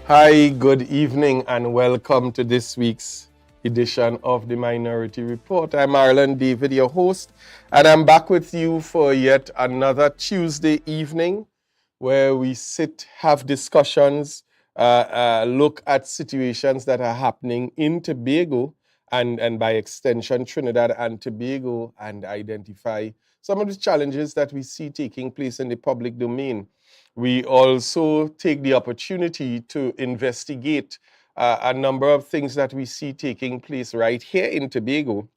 Hi, good evening, and welcome to this week's edition of the Minority Report. I'm Arlen David, your host, and I'm back with you for yet another Tuesday evening where we sit, have discussions, look at situations that are happening in Tobago and by extension Trinidad and Tobago, and identify some of the challenges that we see taking place in the public domain. We also take the opportunity to investigate a number of things that we see taking place right here in Tobago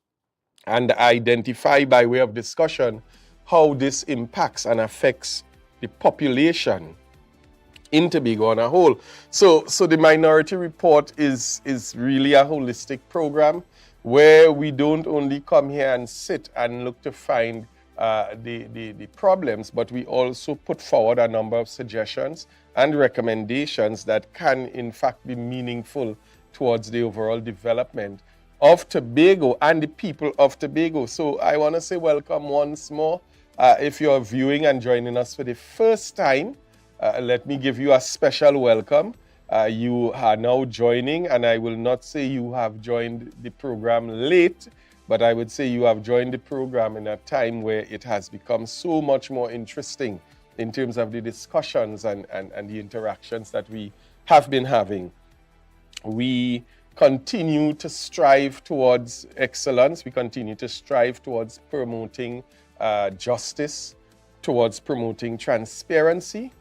and identify by way of discussion how this impacts and affects the population in Tobago on a whole. So the Minority Report is really a holistic program where we don't only come here and sit and look to find the problems, but we also put forward a number of suggestions and recommendations that can in fact be meaningful towards the overall development of Tobago and the people of Tobago. So I want to say welcome once more. If you're viewing and joining us for the first time, let me give you a special welcome. You are now joining, and I will not say you have joined the program late, but I would say you have joined the program in a time where it has become so much more interesting in terms of the discussions and the interactions that we have been having. We continue to strive towards excellence. We continue to strive towards promoting justice, towards promoting transparency,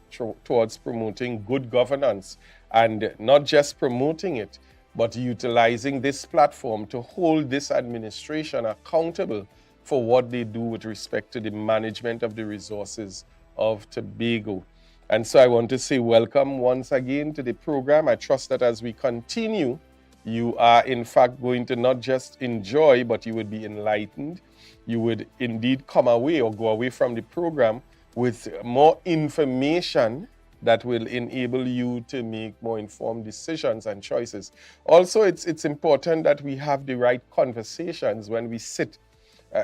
towards promoting good governance, and not just promoting it, but utilizing this platform to hold this administration accountable for what they do with respect to the management of the resources of Tobago. And so I want to say welcome once again to the program. I trust that as we continue, you are in fact going to not just enjoy, but you would be enlightened. You would indeed come away or go away from the program with more information that will enable you to make more informed decisions and choices. Also, it's important that we have the right conversations when we sit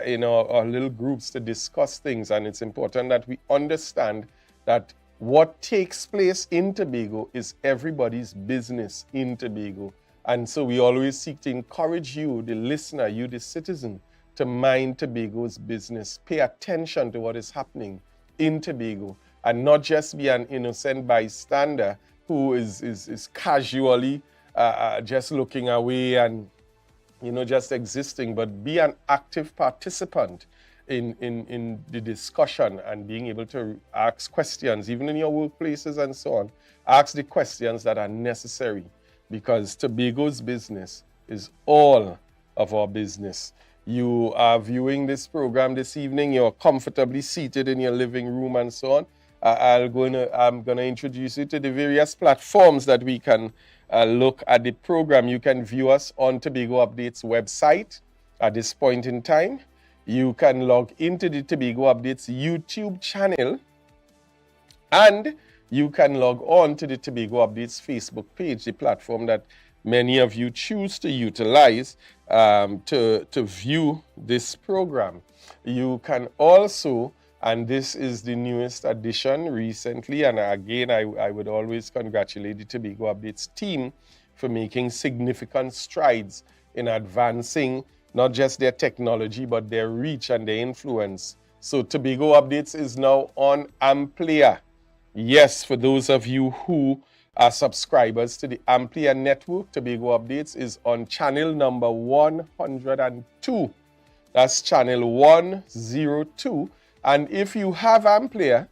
in our little groups to discuss things. And it's important that we understand that what takes place in Tobago is everybody's business in Tobago. And so we always seek to encourage you, the listener, you, the citizen, to mind Tobago's business. Pay attention to what is happening in Tobago and not just be an innocent bystander who is casually just looking away and just existing, but be an active participant in the discussion and being able to ask questions, even in your workplaces and so on. Ask the questions that are necessary, because Tobago's business is all of our business. You are viewing this program this evening, you're comfortably seated in your living room and so on. I'm going to introduce you to the various platforms that we can look at the program. You can view us on Tobago Updates website at this point in time. You can log into the Tobago Updates YouTube channel, and you can log on to the Tobago Updates Facebook page, the platform that many of you choose to utilize to view this program. You can also, and this is the newest addition recently, and again, I would always congratulate the Tobago Updates team for making significant strides in advancing not just their technology, but their reach and their influence. So Tobago Updates is now on Amplia. Yes, for those of you who are subscribers to the Amplia network, Tobago Updates is on channel number 102. That's channel 102. And if you have Amplia,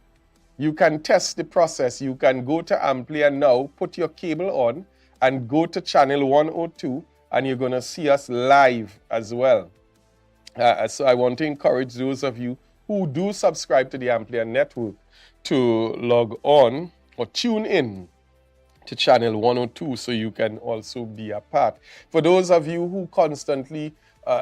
you can test the process. You can go to Amplia now, put your cable on, and go to channel 102, and you're going to see us live as well. So I want to encourage those of you who do subscribe to the Amplia network to log on or tune in to channel 102 so you can also be a part. For those of you who constantly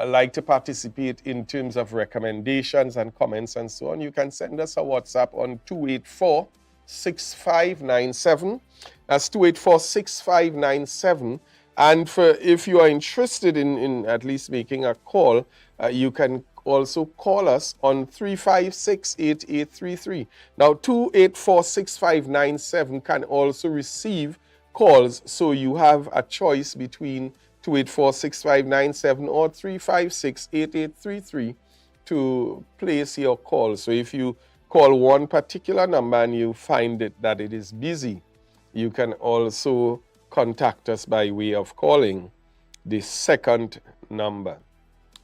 like to participate in terms of recommendations and comments and so on, you can send us a WhatsApp on 284-6597. That's 284-6597. And if you are interested in at least making a call, you can also call us on 356-8833. Now, 284-6597 can also receive calls. So you have a choice between 284-6597 or 356-8833 to place your call. So if you call one particular number and you find that it is busy, you can also contact us by way of calling the second number.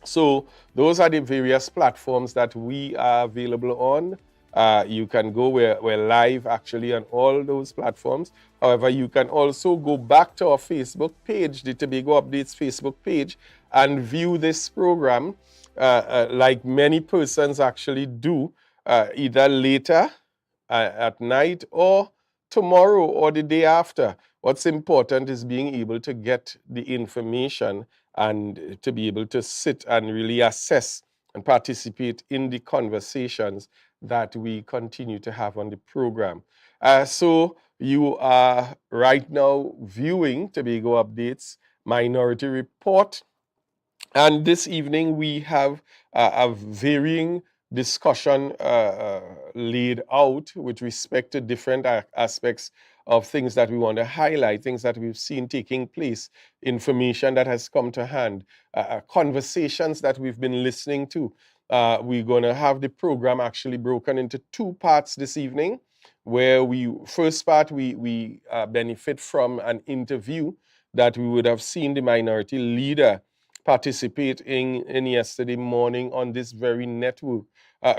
So those are the various platforms that we are available on. You can go, we're live actually on all those platforms. However, you can also go back to our Facebook page, the Tobago Updates Facebook page, and view this program like many persons actually do, either later at night or tomorrow or the day after. What's important is being able to get the information and to be able to sit and really assess and participate in the conversations that we continue to have on the program. So you are right now viewing Tobago Updates Minority Report. And this evening we have a varying discussion laid out with respect to different aspects of things that we want to highlight, things that we've seen taking place, information that has come to hand, conversations that we've been listening to. We're going to have the program actually broken into two parts this evening, where first part we benefit from an interview that we would have seen the minority leader participate in yesterday morning on this very network.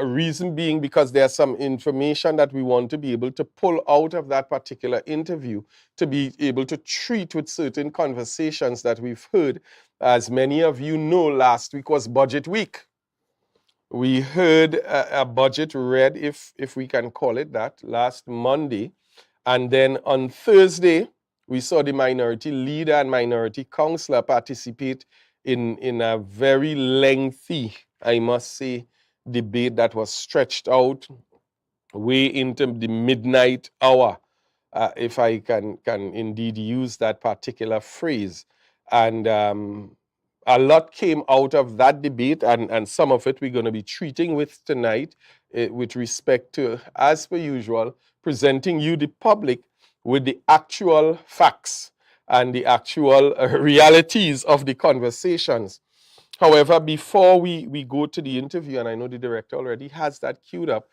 Reason being because there's some information that we want to be able to pull out of that particular interview to be able to treat with certain conversations that we've heard. As many of you know, last week was budget week. We heard a budget read, if we can call it that, last Monday. And then on Thursday, we saw the minority leader and minority councillor participate in a very lengthy, I must say, debate that was stretched out way into the midnight hour, if I can indeed use that particular phrase. And a lot came out of that debate, and some of it we're going to be treating with tonight with respect to, as per usual, presenting you, the public, with the actual facts and the actual realities of the conversations. However, before we go to the interview, and I know the director already has that queued up,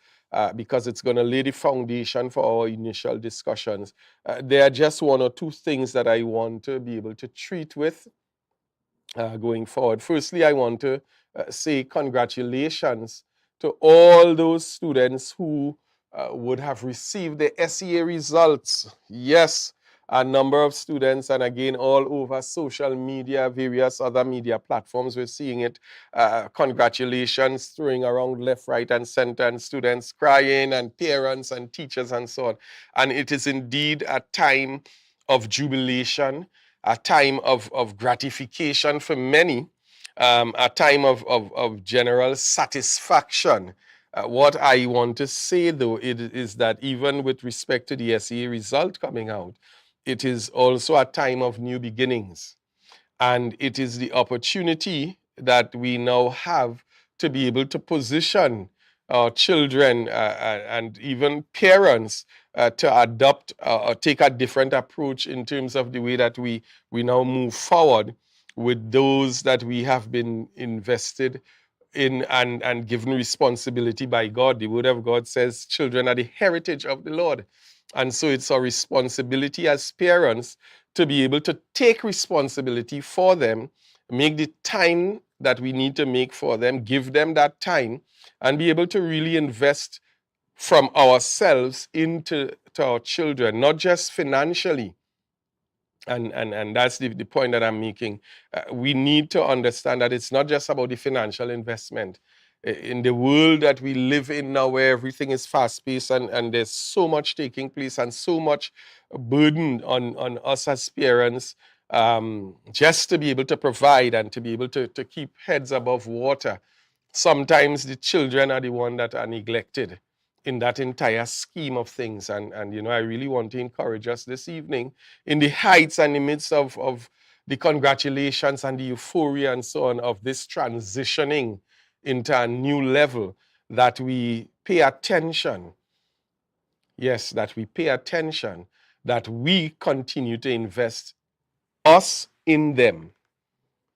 because it's going to lay the foundation for our initial discussions, there are just one or two things that I want to be able to treat with going forward. Firstly, I want to say congratulations to all those students who would have received the SEA results. Yes, a number of students, and again, all over social media, various other media platforms, we're seeing it. Congratulations throwing around left, right, and center, and students crying, and parents and teachers and so on. And it is indeed a time of jubilation, a time of gratification for many, a time of general satisfaction. What I want to say, though, is that even with respect to the SEA result coming out, it is also a time of new beginnings. And it is the opportunity that we now have to be able to position our children and even parents to adopt or take a different approach in terms of the way that we now move forward with those that we have been invested in and given responsibility by God. The word of God says children are the heritage of the Lord. And so it's our responsibility as parents to be able to take responsibility for them, make the time that we need to make for them, give them that time, and be able to really invest from ourselves into our children, not just financially. And that's the point that I'm making. We need to understand that it's not just about the financial investment. In the world that we live in now, where everything is fast-paced and there's so much taking place and so much burden on us as parents, just to be able to provide and to be able to keep heads above water. Sometimes the children are the ones that are neglected in that entire scheme of things. And you know, I really want to encourage us this evening, in the heights and the midst of the congratulations and the euphoria and so on of this transitioning into a new level, that we pay attention. Yes, that we pay attention, that we continue to invest us in them.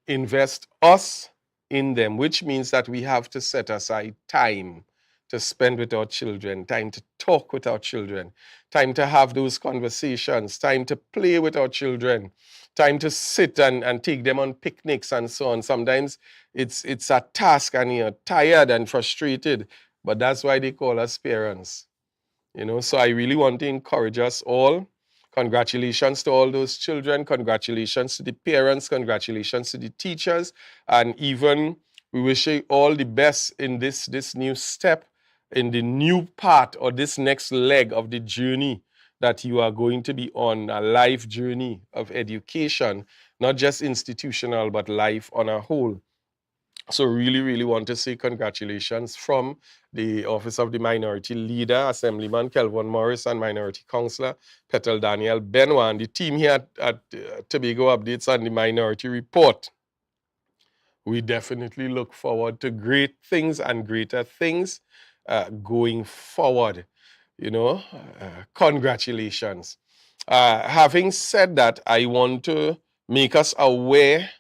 Invest us in them, which means that we have to set aside time to spend with our children, time to talk with our children, time to have those conversations, time to play with our children, time to sit and take them on picnics and so on. Sometimes it's a task and you're tired and frustrated, but that's why they call us parents. So I really want to encourage us all. Congratulations to all those children. Congratulations to the parents. Congratulations to the teachers. And even we wish you all the best in this new step, in the new part or this next leg of the journey that you are going to be on, a life journey of education, not just institutional, but life on a whole. So really, really want to say congratulations from the Office of the Minority Leader, Assemblyman Kelvin Morris, and Minority Councillor Petal Daniel Benoit, and the team here at Tobago Updates on the Minority Report. We definitely look forward to great things and greater things going forward. Congratulations. Having said that, I want to make us aware,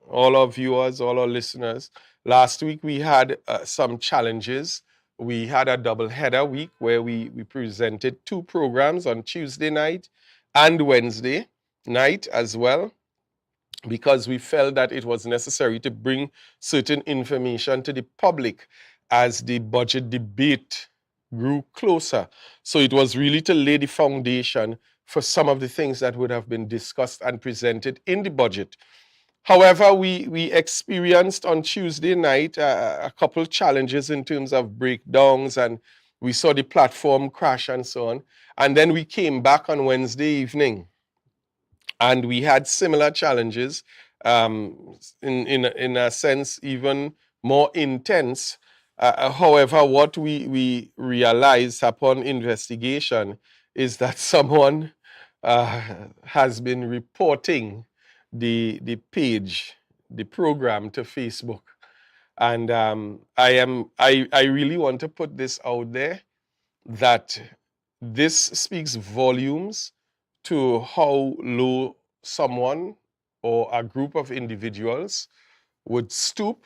all our viewers, all our listeners. Last week we had some challenges. We had a double header week where we presented 2 programs on Tuesday night and Wednesday night as well, because we felt that it was necessary to bring certain information to the public as the budget debate grew closer. So it was really to lay the foundation for some of the things that would have been discussed and presented in the budget. However, we experienced on Tuesday night a couple challenges in terms of breakdowns, and we saw the platform crash and so on. And then we came back on Wednesday evening, and we had similar challenges, in a sense even more intense. However, what we realized upon investigation is that someone has been reporting the page, the program, to Facebook. And I really want to put this out there, that this speaks volumes to how low someone or a group of individuals would stoop,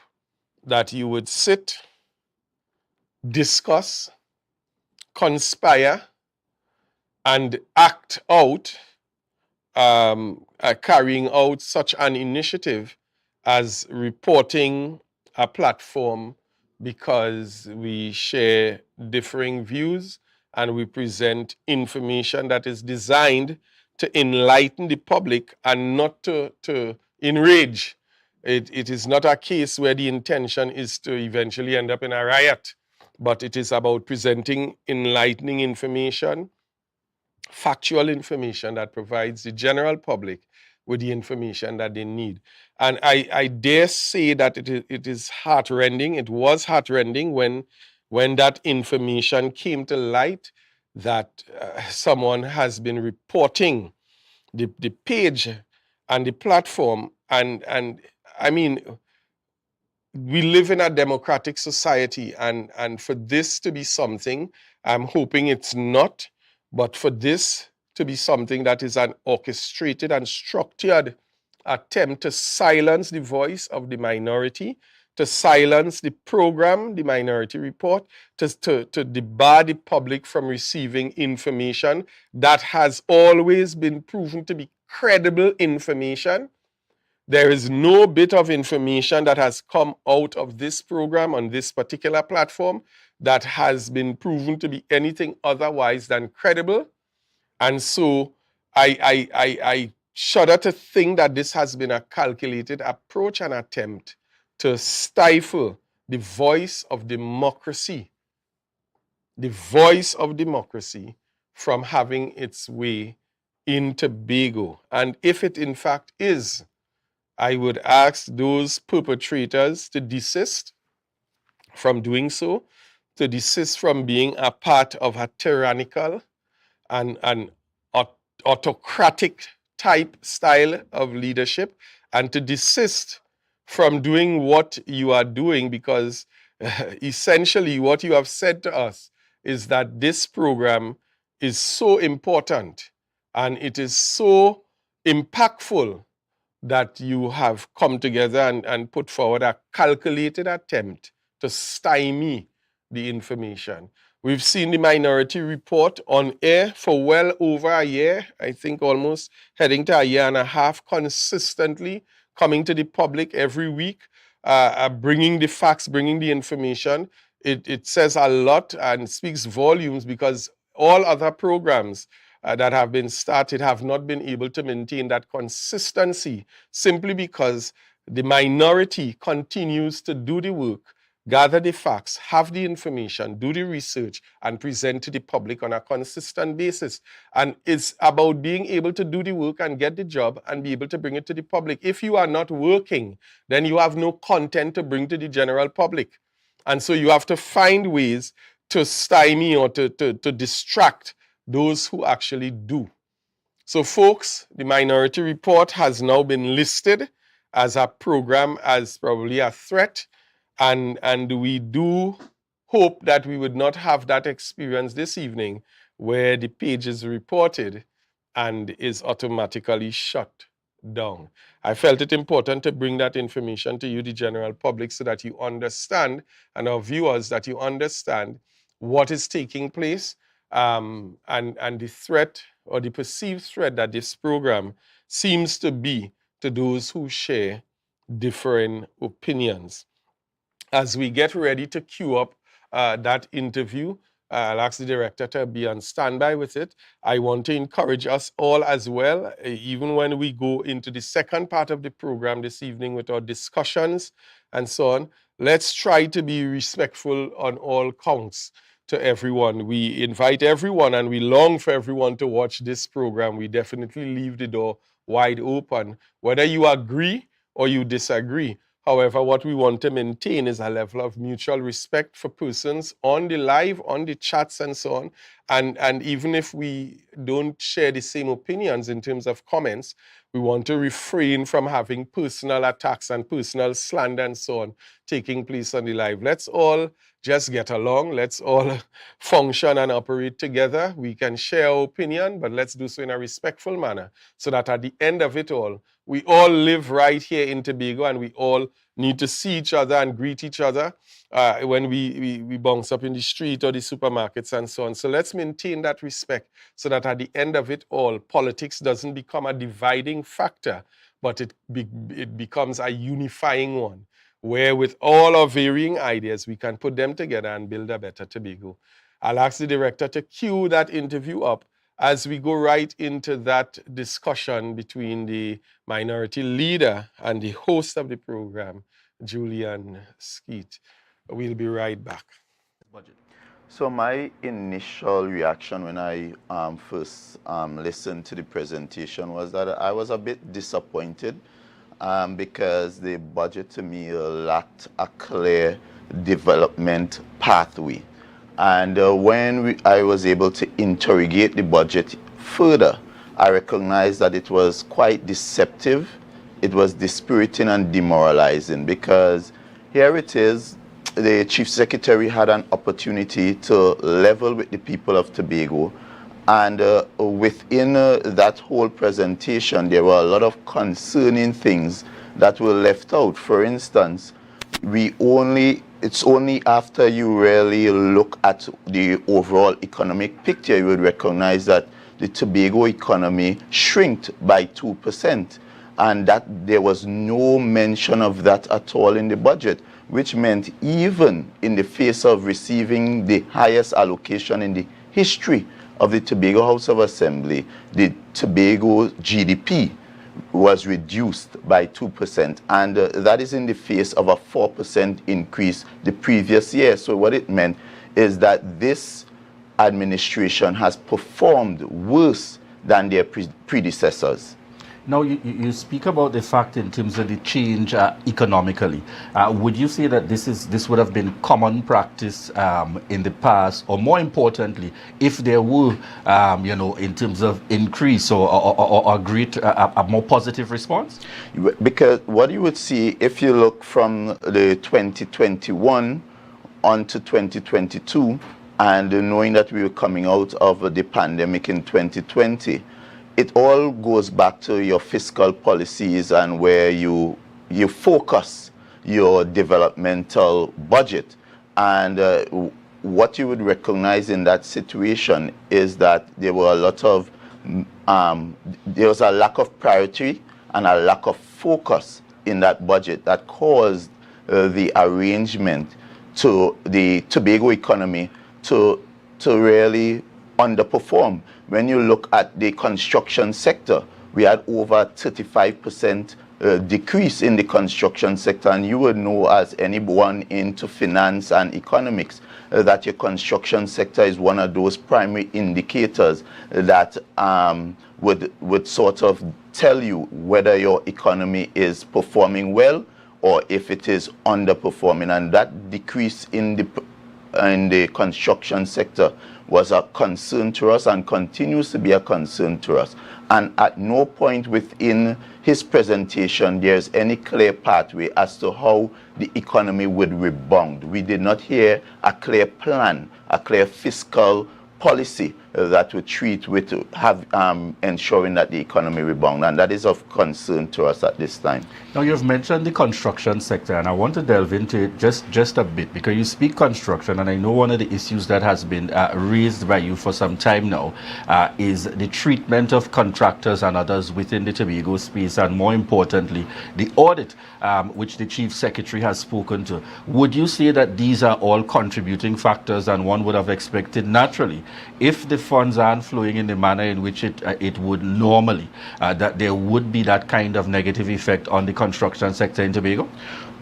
that you would sit, discuss, conspire, and act out, carrying out such an initiative as reporting a platform because we share differing views and we present information that is designed to enlighten the public and not to enrage. It is not a case where the intention is to eventually end up in a riot, but it is about presenting enlightening information, factual information that provides the general public with the information that they need. And I dare say that it is heartrending. It was heartrending when that information came to light, that someone has been reporting the page and the platform. And I mean, we live in a democratic society, and for this to be something, I'm hoping it's not, but for this to be something that is an orchestrated and structured attempt to silence the voice of the minority, to silence the program, the Minority Report, to debar the public from receiving information that has always been proven to be credible information. There is no bit of information that has come out of this program on this particular platform that has been proven to be anything otherwise than credible. And so I shudder to think that this has been a calculated approach and attempt to stifle the voice of democracy, from having its way in Tobago. And if it in fact is, I would ask those perpetrators to desist from doing so, to desist from being a part of a tyrannical and autocratic type style of leadership, and to desist from doing what you are doing, because essentially what you have said to us is that this program is so important And it is so impactful that you have come together and put forward a calculated attempt to stymie the information. We've seen the Minority Report on air for well over a year, I think almost heading to a year and a half, consistently coming to the public every week, bringing the facts, bringing the information. It says a lot and speaks volumes, because all other programs that have been started have not been able to maintain that consistency, simply because the minority continues to do the work, gather the facts, have the information, do the research, and present to the public on a consistent basis. And it's about being able to do the work and get the job and be able to bring it to the public. If you are not working, then you have no content to bring to the general public. And so you have to find ways to stymie or to distract those who actually do. So folks, the Minority Report has now been listed as a program as probably a threat, and we do hope that we would not have that experience this evening where the page is reported and is automatically shut down. I felt it important to bring that information to you, the general public, so that you understand, and our viewers, that you understand what is taking place, and the threat or the perceived threat that this program seems to be to those who share different opinions. As we get ready to queue up that interview, I'll ask the director to be on standby with it. I want to encourage us all as well, even when we go into the second part of the program this evening with our discussions and so on, let's try to be respectful on all counts to everyone. We invite everyone and we long for everyone to watch this program. We definitely leave the door wide open, whether you agree or you disagree. However, what we want to maintain is a level of mutual respect for persons on the live, on the chats and so on. And even if we don't share the same opinions in terms of comments, we want to refrain from having personal attacks and personal slander and so on taking place on the live. Let's all just get along. Let's all function and operate together. We can share our opinion, but let's do so in a respectful manner, so that at the end of it all, we all live right here in Tobago, and we all need to see each other and greet each other when we bounce up in the street or the supermarkets and so on. So let's maintain that respect, so that at the end of it all, politics doesn't become a dividing factor, but it becomes a unifying one, where with all our varying ideas, we can put them together and build a better Tobago. I'll ask the director to cue that interview up as we go right into that discussion between the minority leader and the host of the program, Julian Skeet. We'll be right back. So my initial reaction when I first listened to the presentation was that I was a bit disappointed because the budget to me lacked a clear development pathway. And when I was able to interrogate the budget further, I recognized that it was quite deceptive. It was dispiriting and demoralizing, because here it is, the Chief Secretary had an opportunity to level with the people of Tobago. And within that whole presentation, there were a lot of concerning things that were left out. For instance, it's only after you really look at the overall economic picture you would recognize that the Tobago economy shrinked by 2%, and that there was no mention of that at all in the budget, which meant even in the face of receiving the highest allocation in the history of the Tobago House of Assembly, the Tobago GDP was reduced by 2%, and that is in the face of a 4% increase the previous year. So what it meant is that this administration has performed worse than their predecessors. Now, you speak about the fact in terms of the change economically. Would you say that this would have been common practice in the past, or more importantly, if there were, in terms of increase or a more positive response? Because what you would see if you look from the 2021 on to 2022, and knowing that we were coming out of the pandemic in 2020, it all goes back to your fiscal policies and where you focus your developmental budget. And what you would recognize in that situation is that there were a lot of, there was a lack of priority and a lack of focus in that budget that caused the arrangement to the Tobago economy to really underperform. When you look at the construction sector, we had over 35% decrease in the construction sector, and you would know as anyone into finance and economics that your construction sector is one of those primary indicators that would sort of tell you whether your economy is performing well or if it is underperforming. And that decrease in the construction sector was a concern to us and continues to be a concern to us. And at no point within his presentation there's any clear pathway as to how the economy would rebound. We did not hear a clear plan, a clear fiscal policy that would treat with ensuring that the economy rebound, and that is of concern to us at this time. Now, you've mentioned the construction sector, and I want to delve into it just a bit, because you speak construction, and I know one of the issues that has been raised by you for some time now is the treatment of contractors and others within the Tobago space, and more importantly, the audit which the Chief Secretary has spoken to. Would you say that these are all contributing factors, and one would have expected naturally, if the funds aren't flowing in the manner in which it would normally, that there would be that kind of negative effect on the construction sector in Tobago?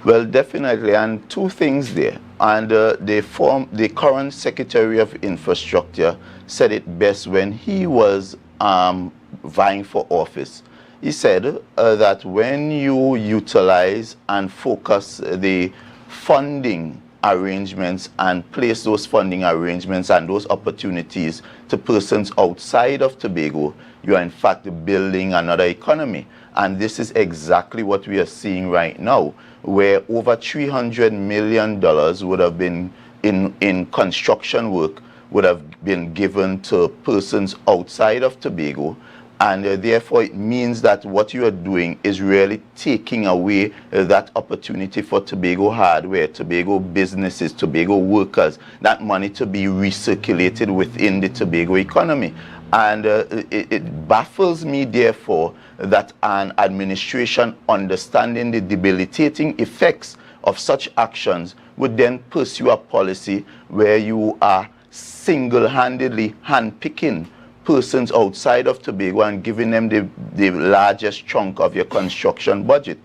Well, definitely, and two things there. And the current Secretary of Infrastructure said it best when he was vying for office. He said that when you utilize and focus the funding arrangements and place those funding arrangements and those opportunities to persons outside of Tobago, you are in fact building another economy. And this is exactly what we are seeing right now, where over $300 million would have been in construction work would have been given to persons outside of Tobago. And therefore it means that what you are doing is really taking away that opportunity for Tobago hardware, Tobago businesses, Tobago workers, that money to be recirculated within the Tobago economy. And it baffles me, therefore, that an administration understanding the debilitating effects of such actions would then pursue a policy where you are single-handedly handpicking persons outside of Tobago and giving them the largest chunk of your construction budget.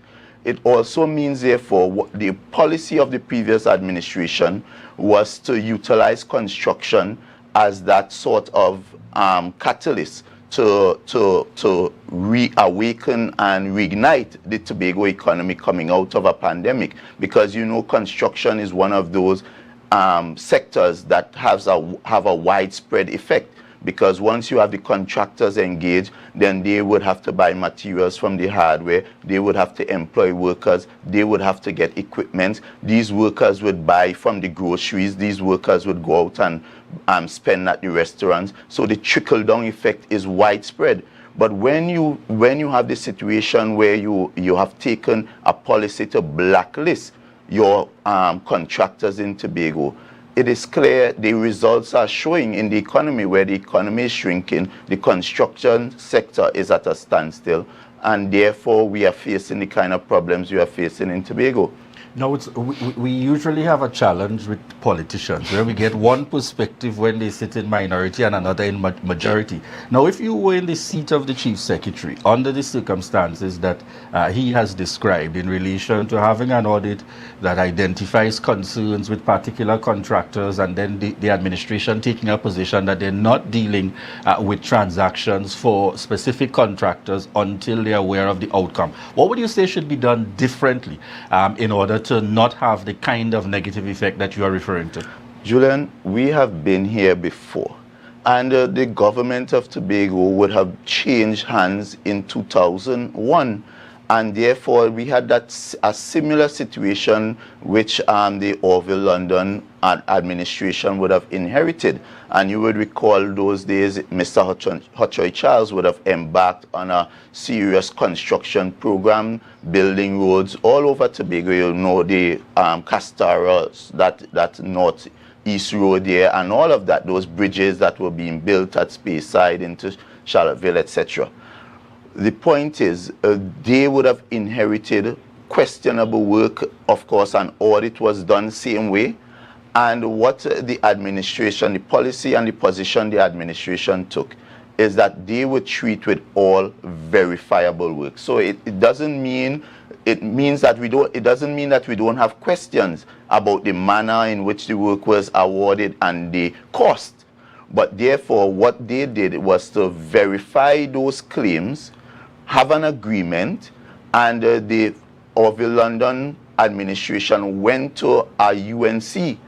It also means, therefore, the policy of the previous administration was to utilize construction as that sort of catalyst to reawaken and reignite the Tobago economy coming out of a pandemic, because you know construction is one of those sectors that have a widespread effect. Because once you have the contractors engaged, then they would have to buy materials from the hardware, they would have to employ workers, they would have to get equipment, these workers would buy from the groceries, these workers would go out and spend at the restaurants. So the trickle-down effect is widespread. But when you have the situation where you have taken a policy to blacklist your contractors in Tobago, it is clear the results are showing in the economy, where the economy is shrinking, the construction sector is at a standstill, and therefore we are facing the kind of problems we are facing in Tobago. No, we usually have a challenge with politicians where we get one perspective when they sit in minority and another in majority. Now, if you were in the seat of the Chief Secretary under the circumstances that he has described in relation to having an audit that identifies concerns with particular contractors, and then the administration taking a position that they're not dealing with transactions for specific contractors until they're aware of the outcome, what would you say should be done differently in order to not have the kind of negative effect that you are referring to? Julian, we have been here before, and the government of Tobago would have changed hands in 2001, And therefore, we had a similar situation which the Orville London administration would have inherited. And you would recall those days, Mr. Hutchoy Charles would have embarked on a serious construction program, building roads all over Tobago. You know, the Castaras, that north-east road there, and all of that, those bridges that were being built at Speyside into Charlottesville, etc. The point is, they would have inherited questionable work. Of course, an audit was done same way. And what the administration, the policy and the position the administration took is that they would treat with all verifiable work. So it doesn't mean, it means that it doesn't mean that we don't have questions about the manner in which the work was awarded and the cost. But therefore, what they did was to verify those claims, have an agreement, and the Orville London administration went to a UNC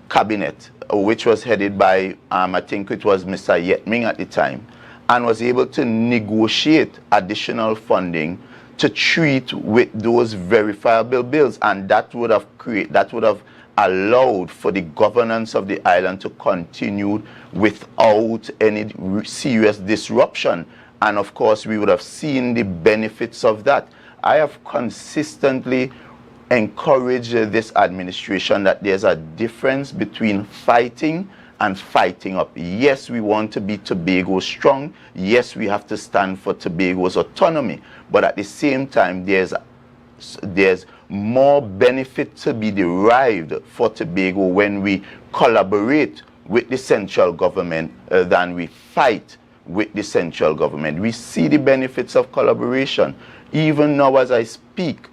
cabinet, which was headed by, I think it was Mr. Yetming at the time, and was able to negotiate additional funding to treat with those verifiable bills, and that would have allowed for the governance of the island to continue without any serious disruption. And of course, we would have seen the benefits of that. I have consistently encouraged this administration that there's a difference between fighting and fighting up. Yes, we want to be Tobago strong. Yes, we have to stand for Tobago's autonomy. But at the same time, there's more benefit to be derived for Tobago when we collaborate with the central government than we fight with the central government. We see the benefits of collaboration. Even now as I speak,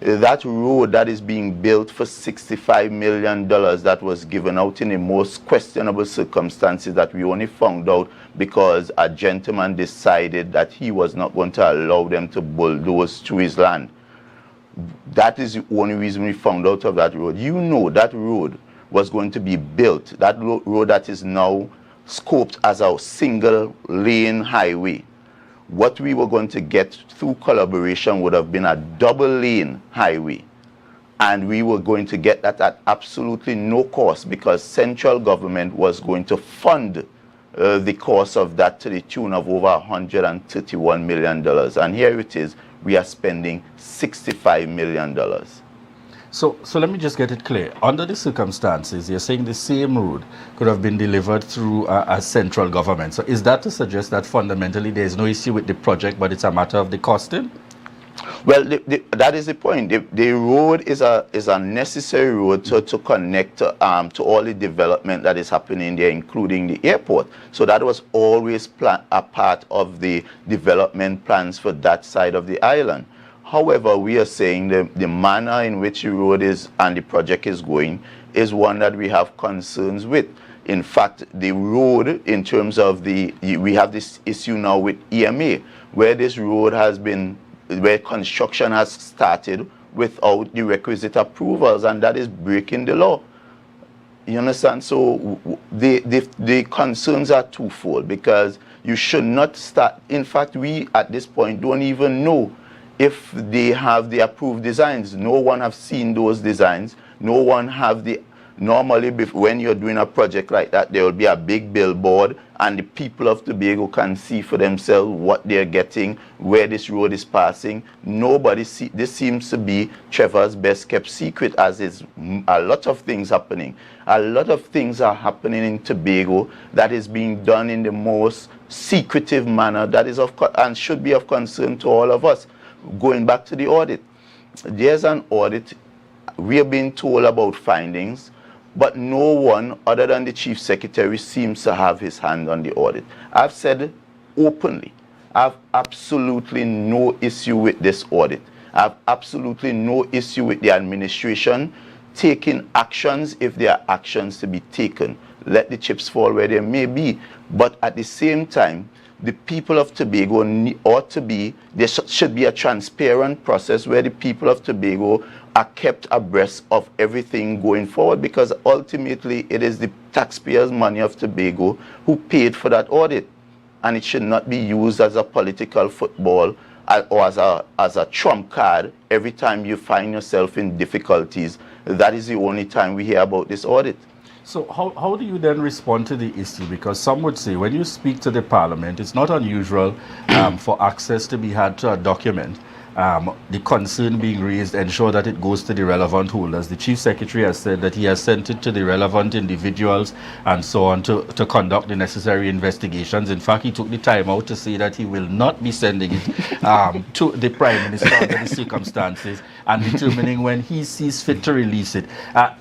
that road that is being built for $65 million that was given out in the most questionable circumstances that we only found out because a gentleman decided that he was not going to allow them to bulldoze through his land. That is the only reason we found out of that road. You know that road was going to be built, that road that is now scoped as a single lane highway. What we were going to get through collaboration would have been a double lane highway. And we were going to get that at absolutely no cost because central government was going to fund the cost of that to the tune of over $131 million. And here it is, we are spending $65 million. So let me just get it clear. Under the circumstances, you're saying the same road could have been delivered through a central government. So is that to suggest that fundamentally there is no issue with the project, but it's a matter of the costing? Well, that is the point. The road is a necessary road to connect to all the development that is happening there, including the airport. So that was always a part of the development plans for that side of the island. However, we are saying the manner in which the road is and the project is going is one that we have concerns with. In fact, the road, in terms of we have this issue now with EMA, where this road has been, where construction has started without the requisite approvals, and that is breaking the law. You understand? So the concerns are twofold, because you should not start. In fact, we at this point don't even know if they have the approved designs. No one have seen those designs. No one have the, normally when you're doing a project like that, there will be a big billboard and the people of Tobago can see for themselves what they're getting, where this road is passing. Nobody see, this seems to be Trevor's best kept secret, as is a lot of things happening. A lot of things are happening in Tobago that is being done in the most secretive manner that is and should be of concern to all of us. Going back to the audit, there's an audit. We are being told about findings, but no one other than the Chief Secretary seems to have his hand on the audit. I've said openly, I have absolutely no issue with this audit. I have absolutely no issue with the administration taking actions if there are actions to be taken. Let the chips fall where they may be. But at the same time, the people of Tobago ought to be, there should be a transparent process where the people of Tobago are kept abreast of everything going forward, because ultimately it is the taxpayers' money of Tobago who paid for that audit, and it should not be used as a political football or as a trump card every time you find yourself in difficulties. That is the only time we hear about this audit. So how do you then respond to the issue? Because some would say when you speak to the parliament, it's not unusual for access to be had to a document. The concern being raised, ensure that it goes to the relevant holders. The Chief Secretary has said that he has sent it to the relevant individuals and so on to conduct the necessary investigations. In fact, he took the time out to say that he will not be sending it to the Prime Minister under the circumstances and determining when he sees fit to release it.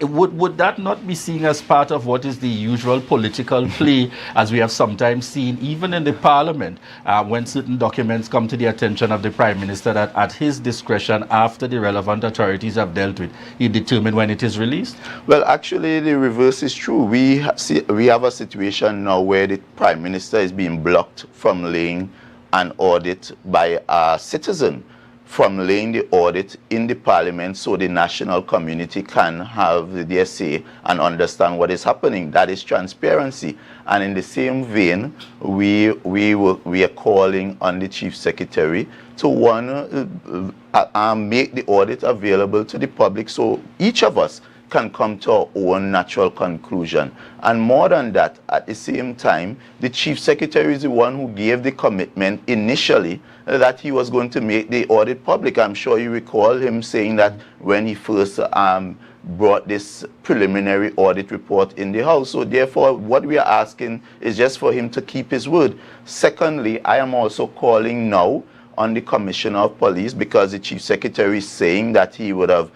Would that not be seen as part of what is the usual political play, as we have sometimes seen even in the Parliament, when certain documents come to the attention of the Prime Minister, that at his discretion, after the relevant authorities have dealt with, he determine when it is released? Well, actually, the reverse is true. We have a situation now where the Prime Minister is being blocked from laying an audit by a citizen, from laying the audit in the Parliament so the national community can have their say and understand what is happening. That is transparency. And in the same vein, we are calling on the Chief Secretary to make the audit available to the public so each of us can come to our own natural conclusion. And more than that, at the same time, the Chief Secretary is the one who gave the commitment initially that he was going to make the audit public. I'm sure you recall him saying that when he first brought this preliminary audit report in the House. So therefore, what we are asking is just for him to keep his word. Secondly, I am also calling now on the Commissioner of Police, because the Chief Secretary is saying that he would have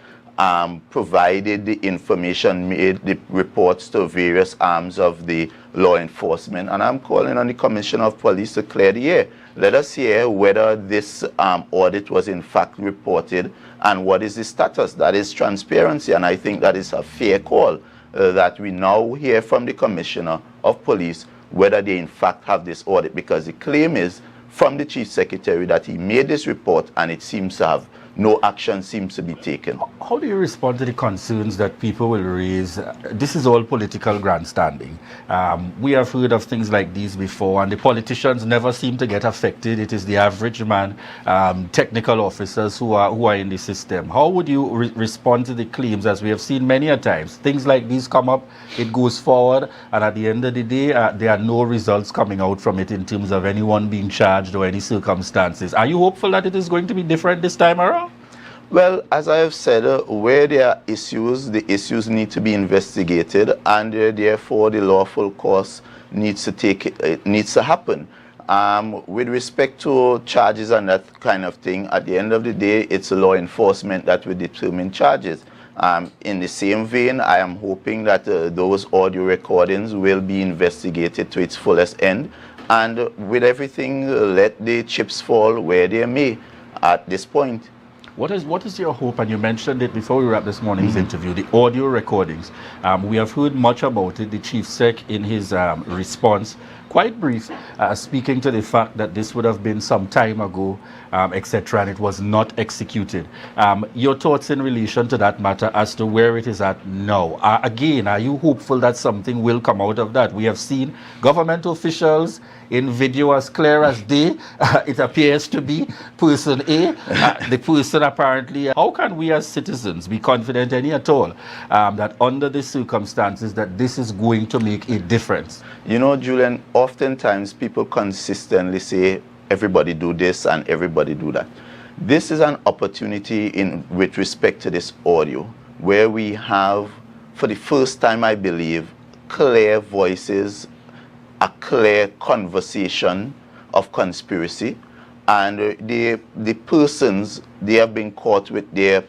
provided the information, made the reports to various arms of the law enforcement. And I'm calling on the Commissioner of Police to clear the air. Let us hear whether this audit was in fact reported and what is the status. That is transparency, and I think that is a fair call, that we now hear from the Commissioner of Police whether they in fact have this audit, because the claim is from the Chief Secretary that he made this report and it seems to have no action seems to be taken. How do you respond to the concerns that people will raise? This is all political grandstanding. We have heard of things like these before, and the politicians never seem to get affected. It is the average man, technical officers who are in the system. How would you respond to the claims, as we have seen many a times? Things like these come up, it goes forward, and at the end of the day, there are no results coming out from it in terms of anyone being charged or any circumstances. Are you hopeful that it is going to be different this time around? Well, as I have said, where there are issues, the issues need to be investigated, and therefore the lawful course needs to happen. With respect to charges and that kind of thing, at the end of the day, it's law enforcement that will determine charges. In the same vein, I am hoping that those audio recordings will be investigated to its fullest end, and with everything, let the chips fall where they may at this point. What is your hope? And you mentioned it before we wrap this morning's interview, the audio recordings. We have heard much about it. The Chief Sec, in his response, quite brief, speaking to the fact that this would have been some time ago, etc., and it was not executed. Your thoughts in relation to that matter as to where it is at now? Again, are you hopeful that something will come out of that? We have seen government officials in video as clear as day. It appears to be person A, the person apparently. How can we as citizens be confident any at all that under the circumstances that this is going to make a difference? You know, Julian, oftentimes people consistently say everybody do this and everybody do that. This is an opportunity with respect to this audio where we have, for the first time I believe, clear voices, a clear conversation of conspiracy, and the persons, they have been caught with their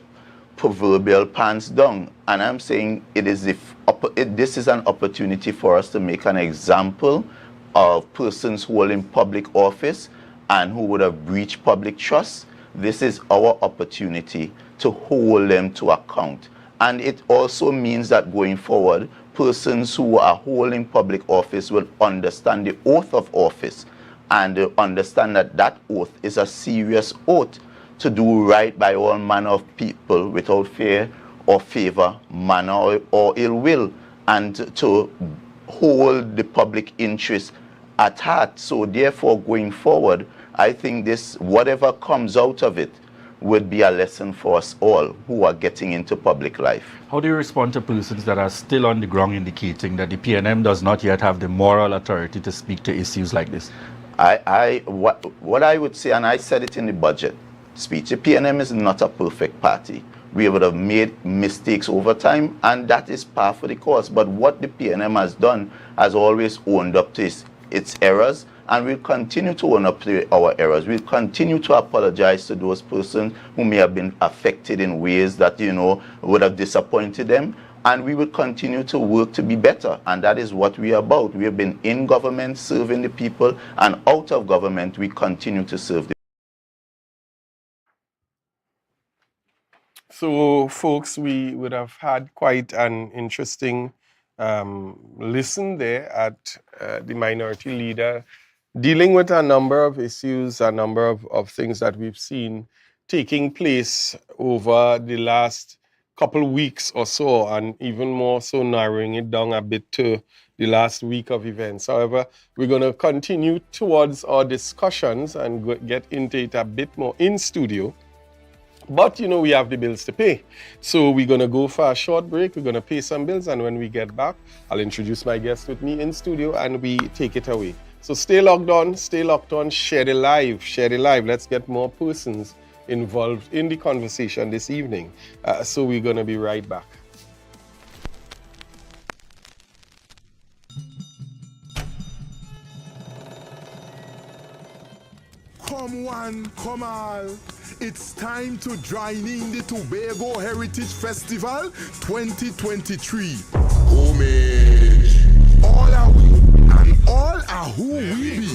proverbial pants down. And I'm saying this is an opportunity for us to make an example of persons holding public office and who would have breached public trust. This is our opportunity to hold them to account. And it also means that going forward, persons who are holding public office will understand the oath of office and understand that that oath is a serious oath to do right by all manner of people without fear or favor, manner or ill will, and to hold the public interest at heart. So therefore, going forward, I think this, whatever comes out of it, would be a lesson for us all who are getting into public life. How do you respond to persons that are still on the ground indicating that the PNM does not yet have the moral authority to speak to issues like this? What I would say, and I said it in the budget speech, the PNM is not a perfect party. We would have made mistakes over time, and that is par for the course. But what the PNM has done has always owned up to its errors, and we'll continue to own up to our errors. We'll continue to apologize to those persons who may have been affected in ways that, would have disappointed them. And we will continue to work to be better. And that is what we are about. We have been in government serving the people, and out of government, we continue to serve the people. So, folks, we would have had quite an interesting listen there at the minority leader dealing with a number of issues, a number of things that we've seen taking place over the last couple weeks or so, and even more so narrowing it down a bit to the last week of events. However, we're going to continue towards our discussions and get into it a bit more in studio. But, we have the bills to pay. So we're going to go for a short break. We're going to pay some bills. And when we get back, I'll introduce my guest with me in studio and we take it away. So stay logged on, share the live. Let's get more persons involved in the conversation this evening. So we're going to be right back. Come one, come all. It's time to join in the Tobago Heritage Festival 2023. Homage. All are we, and all are who we be.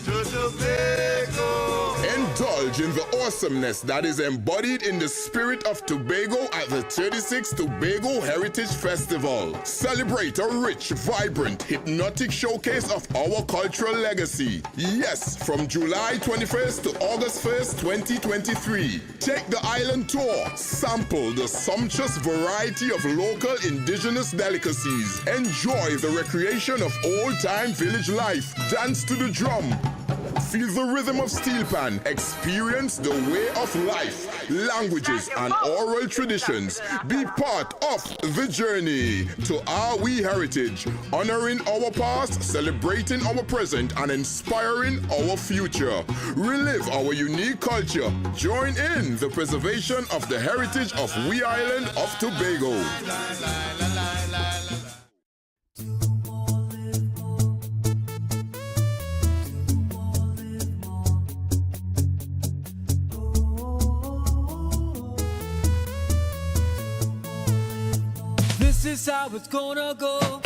To Tobago. Indulge in the awesomeness that is embodied in the spirit of Tobago at the 36th Tobago Heritage Festival. Celebrate a rich, vibrant, hypnotic showcase of our cultural legacy. Yes, from July 21st to August 1st, 2023. Take the island tour. Sample the sumptuous variety of local indigenous delicacies. Enjoy the recreation of old-time village life. Dance to the drum. Feel the rhythm of steel pan. Experience the way of life, languages, and oral traditions. Be part of the journey to our we heritage, honoring our past, celebrating our present, and inspiring our future. Relive our unique culture. Join in the preservation of the heritage of we island of Tobago. This is how it's gonna go.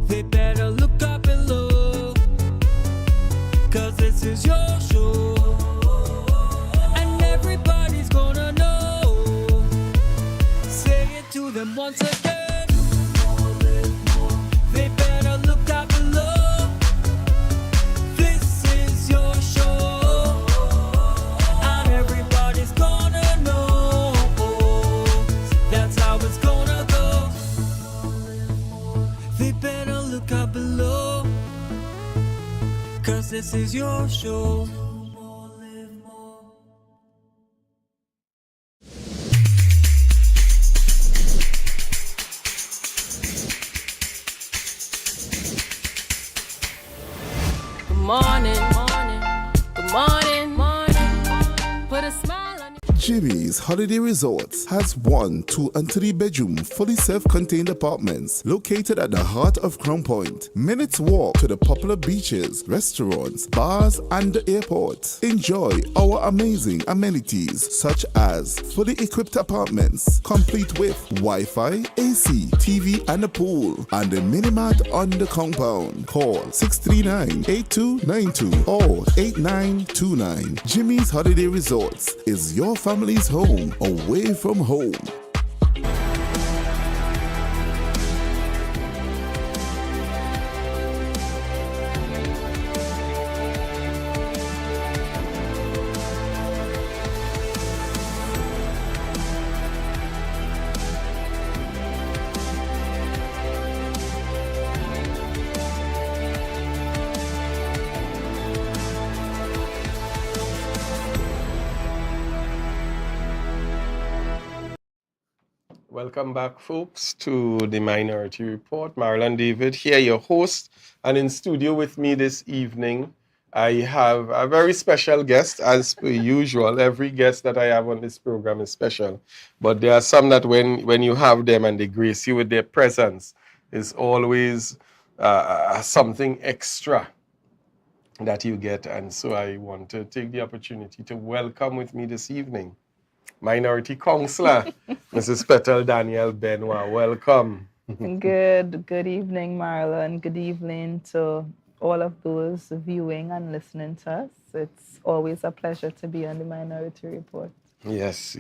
They better look up and look, 'cause this is your show, and everybody's gonna know. Say it to them once again. They better look up and look. This is your show, and everybody's gonna know. That's how it's gonna go. They better look up below, 'cause this is your show. Good morning, good morning. Put a smile on your Jimmy's Holiday Resorts has 1, 2, and 3 bedroom, fully self-contained apartments located at the heart of Crown Point. Minutes walk to the popular beaches, restaurants, bars, and the airport. Enjoy our amazing amenities such as fully equipped apartments, complete with Wi-Fi, AC, TV, and a pool, and a mini-mart on the compound. Call 639-8292 or 8929. Jimmy's Holiday Resorts is your family's home away from home. Welcome back, folks, to the Minority Report. Marlon David here, your host. And in studio with me this evening, I have a very special guest, as per usual. Every guest that I have on this program is special. But there are some that when you have them and they grace you with their presence, is always something extra that you get. And so I want to take the opportunity to welcome with me this evening Minority Councillor, Mrs. Petal Daniel Benoit. Welcome. Good evening, Marlon. Good evening to all of those viewing and listening to us. It's always a pleasure to be on the Minority Report. Yes.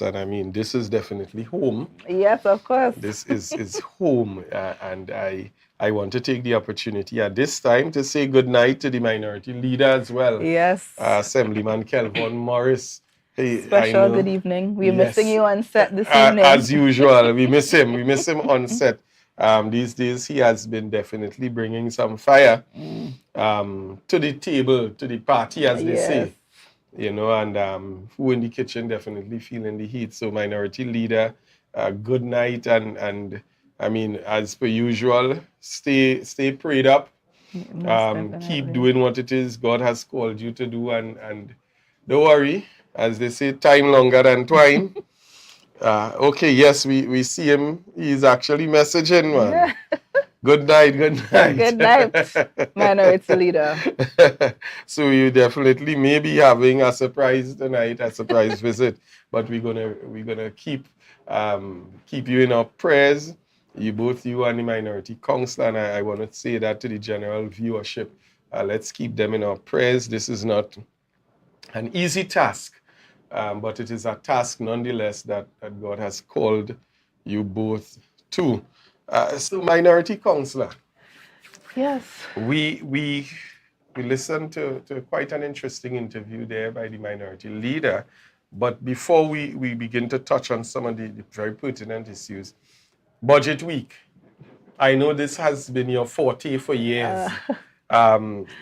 And I mean, this is definitely home. Yes, of course. This is home. And I want to take the opportunity at this time to say good night to the minority leader as well. Yes. Assemblyman Kelvin Morris. Hey, Special good evening. We're missing you on set this evening. As usual, we miss him. We miss him on set. These days, he has been definitely bringing some fire to the table, to the party, as they say. You know, and who in the kitchen definitely feeling the heat. So, minority leader, good night, and I mean, as per usual, stay prayed up. Keep doing what it is God has called you to do, and don't worry. As they say, time longer than twine. Okay, yes, we see him. He's actually messaging, man. Good night. Good night, minority leader. So you definitely may be having a surprise tonight, a surprise visit. But we're gonna keep you in our prayers. You and the minority council, and I want to say that to the general viewership. Let's keep them in our prayers. This is not an easy task. But it is a task nonetheless that God has called you both to. So, minority councillor. Yes. We listened to quite an interesting interview there by the minority leader. But before we begin to touch on some of the very pertinent issues, Budget Week. I know this has been your forte for years.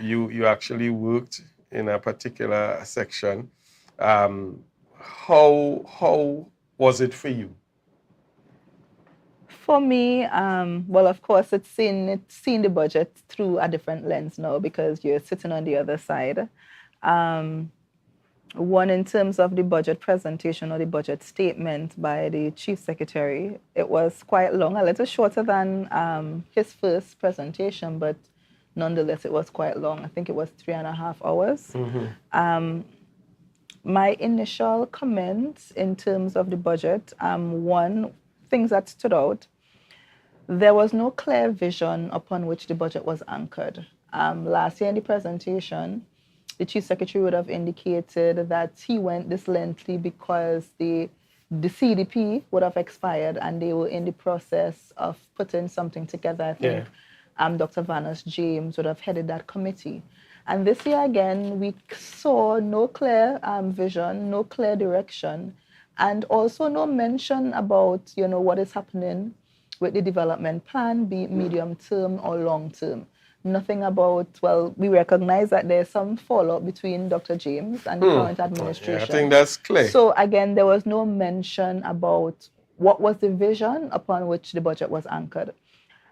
You actually worked in a particular section. How was it for you? For me, well, of course, it's seen the budget through a different lens now because you're sitting on the other side. One, in terms of the budget presentation or the budget statement by the Chief Secretary, it was quite long, a little shorter than his first presentation, but nonetheless, it was quite long. I think it was 3.5 hours. My initial comments in terms of the budget, one, things that stood out, there was no clear vision upon which the budget was anchored. Last year in the presentation, the Chief Secretary would have indicated that he went this lengthy because the CDP would have expired and they were in the process of putting something together. I think Dr. Vanus James would have headed that committee. And this year again, we saw no clear vision, no clear direction, and also no mention about, what is happening with the development plan, be it medium term or long term. Nothing about, well, we recognize that there's some fallout between Dr. James and the current administration. Yeah, I think that's clear. So again, there was no mention about what was the vision upon which the budget was anchored.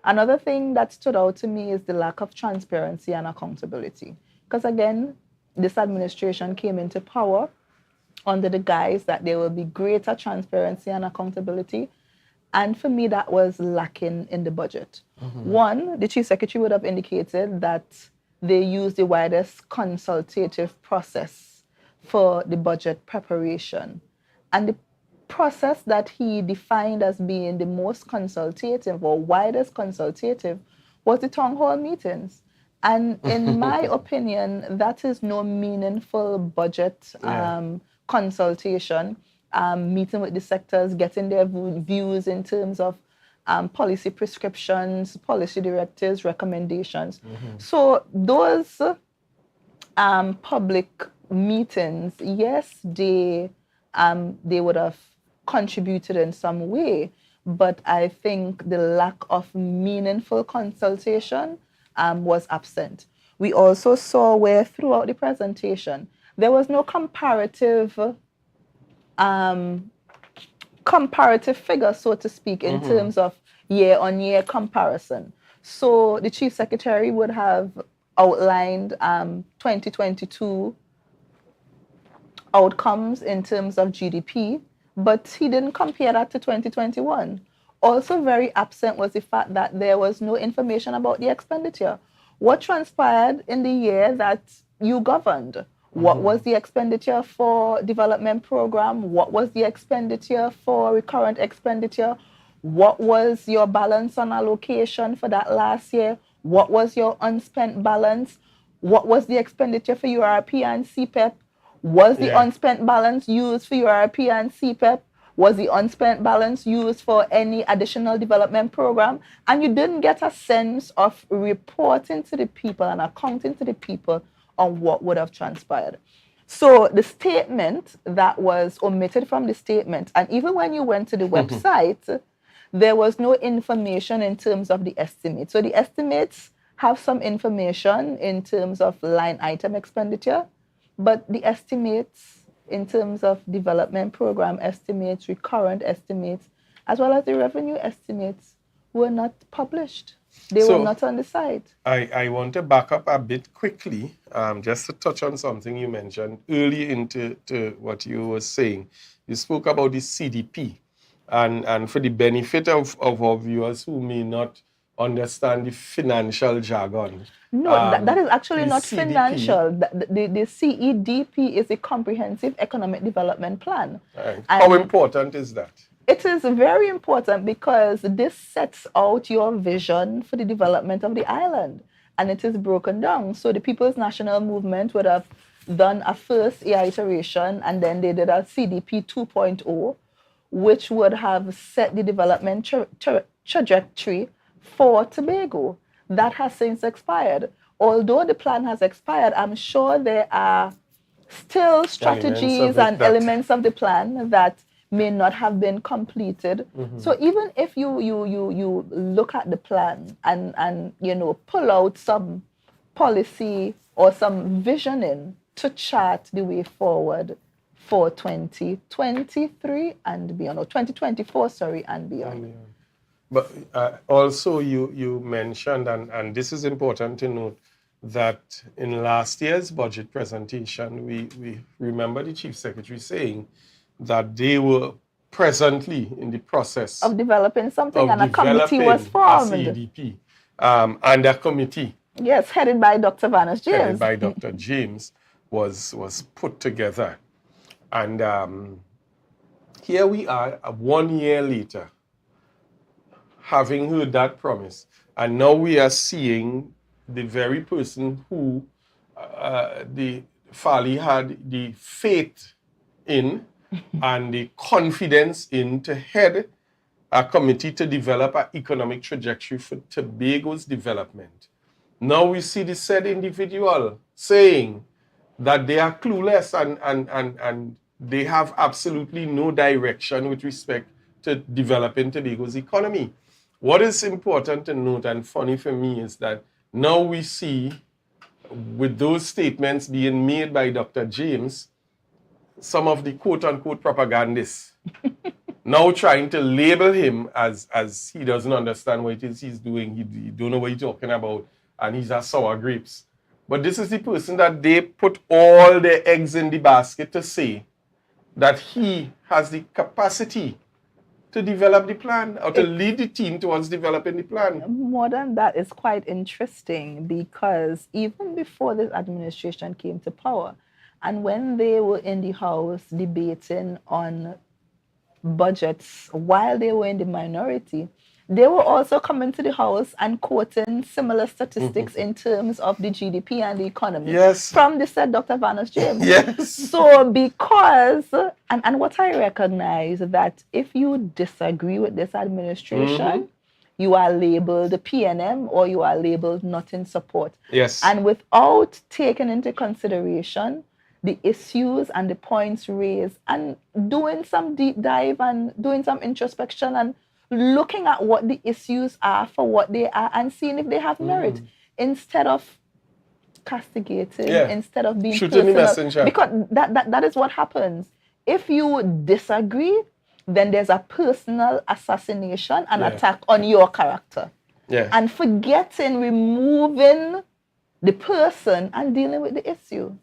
Another thing that stood out to me is the lack of transparency and accountability. Because again, this administration came into power under the guise that there will be greater transparency and accountability. And for me, that was lacking in the budget. One, the Chief Secretary would have indicated that they used the widest consultative process for the budget preparation. And the process that he defined as being the most consultative or widest consultative was the town hall meetings. And in my opinion, that is no meaningful budget consultation, meeting with the sectors, getting their views in terms of policy prescriptions, policy directives, recommendations. So those public meetings, yes, they would have contributed in some way, but I think the lack of meaningful consultation was absent. We also saw where throughout the presentation, there was no comparative comparative figure, so to speak, in terms of year-on-year comparison. So the Chief Secretary would have outlined 2022 outcomes in terms of GDP, but he didn't compare that to 2021. Also very absent was the fact that there was no information about the expenditure. What transpired in the year that you governed? What was the expenditure for development program? What was the expenditure for recurrent expenditure? What was your balance on allocation for that last year? What was your unspent balance? What was the expenditure for URP and CPEP? Was the unspent balance used for URP and CPEP? Was the unspent balance used for any additional development program? And you didn't get a sense of reporting to the people and accounting to the people on what would have transpired. So the statement that was omitted from the statement, and even when you went to the website, there was no information in terms of the estimate. So the estimates have some information in terms of line item expenditure, but the estimates in terms of development program estimates, recurrent estimates, as well as the revenue estimates were not published. They were not on the site. I want to back up a bit quickly, just to touch on something you mentioned early into what you were saying. You spoke about the CDP. And for the benefit of our viewers who may not understand the financial jargon. No, that is actually not CDP, financial. The CEDP is a comprehensive economic development plan. Right. How important is that? It is very important because this sets out your vision for the development of the island, and it is broken down. So the People's National Movement would have done a first AI iteration, and then they did a CDP 2.0, which would have set the development trajectory for Tobago. That has since expired. Although the plan has expired, I'm sure there are still strategies and elements of the plan that may not have been completed. So even if you look at the plan and pull out some policy or some visioning to chart the way forward for 2023 and beyond, or 2024, sorry, and beyond. But also you mentioned, and this is important to note, that in last year's budget presentation, we remember the Chief Secretary saying that they were presently in the process of developing something, and a committee was formed. A CDP, and a committee. Yes, headed by Dr. Vanos James. Headed by Dr. James was put together. And here we are, 1 year later, having heard that promise. And now we are seeing the very person who the Fali had the faith in and the confidence in to head a committee to develop an economic trajectory for Tobago's development. Now we see the said individual saying that they are clueless and they have absolutely no direction with respect to developing Tobago's economy. What is important to note and funny for me is that now we see, with those statements being made by Dr. James, some of the quote-unquote propagandists now trying to label him as he doesn't understand what it is he's doing, he don't know what he's talking about, and he's a sour grapes. But this is the person that they put all their eggs in the basket to say that he has the capacity to develop the plan or to lead the team towards developing the plan. More than that, it's quite interesting because even before this administration came to power, and when they were in the House debating on budgets while they were in the minority, they were also coming to the House and quoting similar statistics in terms of the GDP and the economy. Yes. From the said Dr. Vanos James. Yes. So because, and what I recognize that if you disagree with this administration, you are labeled the PNM or you are labeled not in support. Yes. And without taking into consideration the issues and the points raised and doing some deep dive and doing some introspection and looking at what the issues are for what they are and seeing if they have merit instead of castigating, instead of being shooting the personal. messenger. Because that is what happens. If you disagree, then there's a personal assassination and Yeah. attack on your character. Yeah. And forgetting, removing the person and dealing with the issue.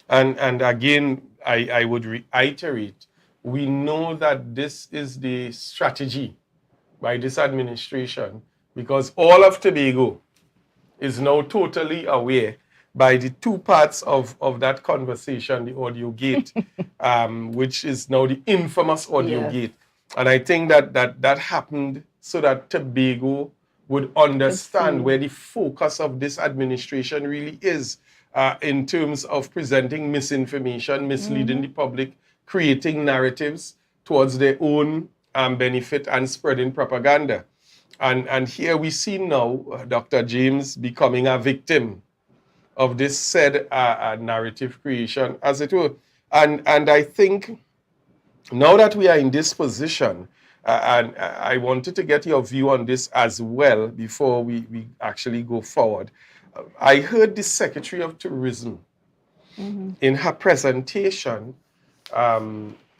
And again, I would reiterate, we know that this is the strategy by this administration because all of Tobago is now totally aware by the two parts of that conversation, the audio gate, which is now the infamous audio Yes. gate. And I think that happened so that Tobago would understand where the focus of this administration really is in terms of presenting misinformation, misleading the public, creating narratives towards their own benefit and spreading propaganda. And here we see now Dr. James becoming a victim of this said narrative creation, as it were. And I think now that we are in this position, and I wanted to get your view on this as well before we actually go forward. I heard the Secretary of Tourism in her presentation,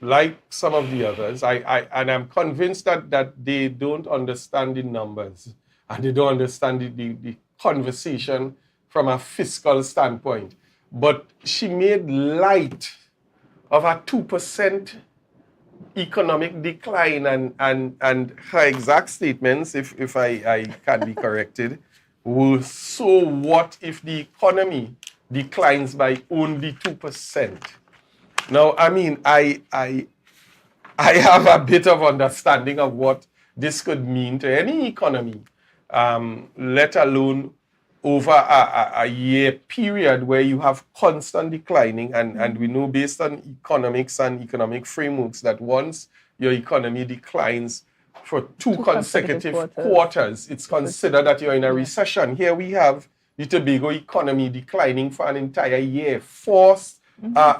like some of the others, and I'm convinced that they don't understand the numbers and they don't understand the conversation from a fiscal standpoint. But she made light of a 2% economic decline, and her exact statements, if I can be corrected, were, so what if the economy declines by only 2%? Now, I mean, I have a bit of understanding of what this could mean to any economy, let alone over a year period where you have constant declining, and we know based on economics and economic frameworks that once your economy declines for two consecutive quarters, it's considered that you're in a recession. Here we have the Tobago economy declining for an entire year, 4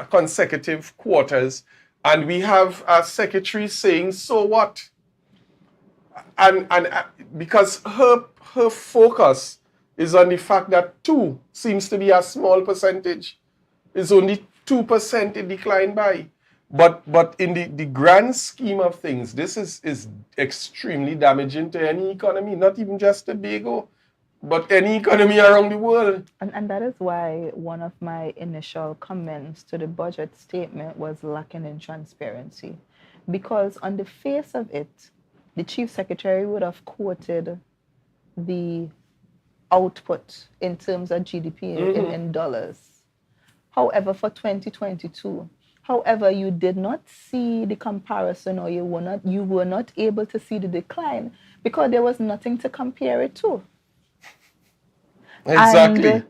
consecutive quarters, and we have a secretary saying, so what? And because her focus is on the fact that 2 seems to be a small percentage. It's only 2% it declined by. But in the grand scheme of things, this is extremely damaging to any economy, not even just Tobago, but any economy around the world. And that is why one of my initial comments to the budget statement was lacking in transparency. Because on the face of it, the Chief Secretary would have quoted the output in terms of GDP in dollars. However, for 2022, however, you did not see the comparison, or you were not able to see the decline because there was nothing to compare it to. Exactly.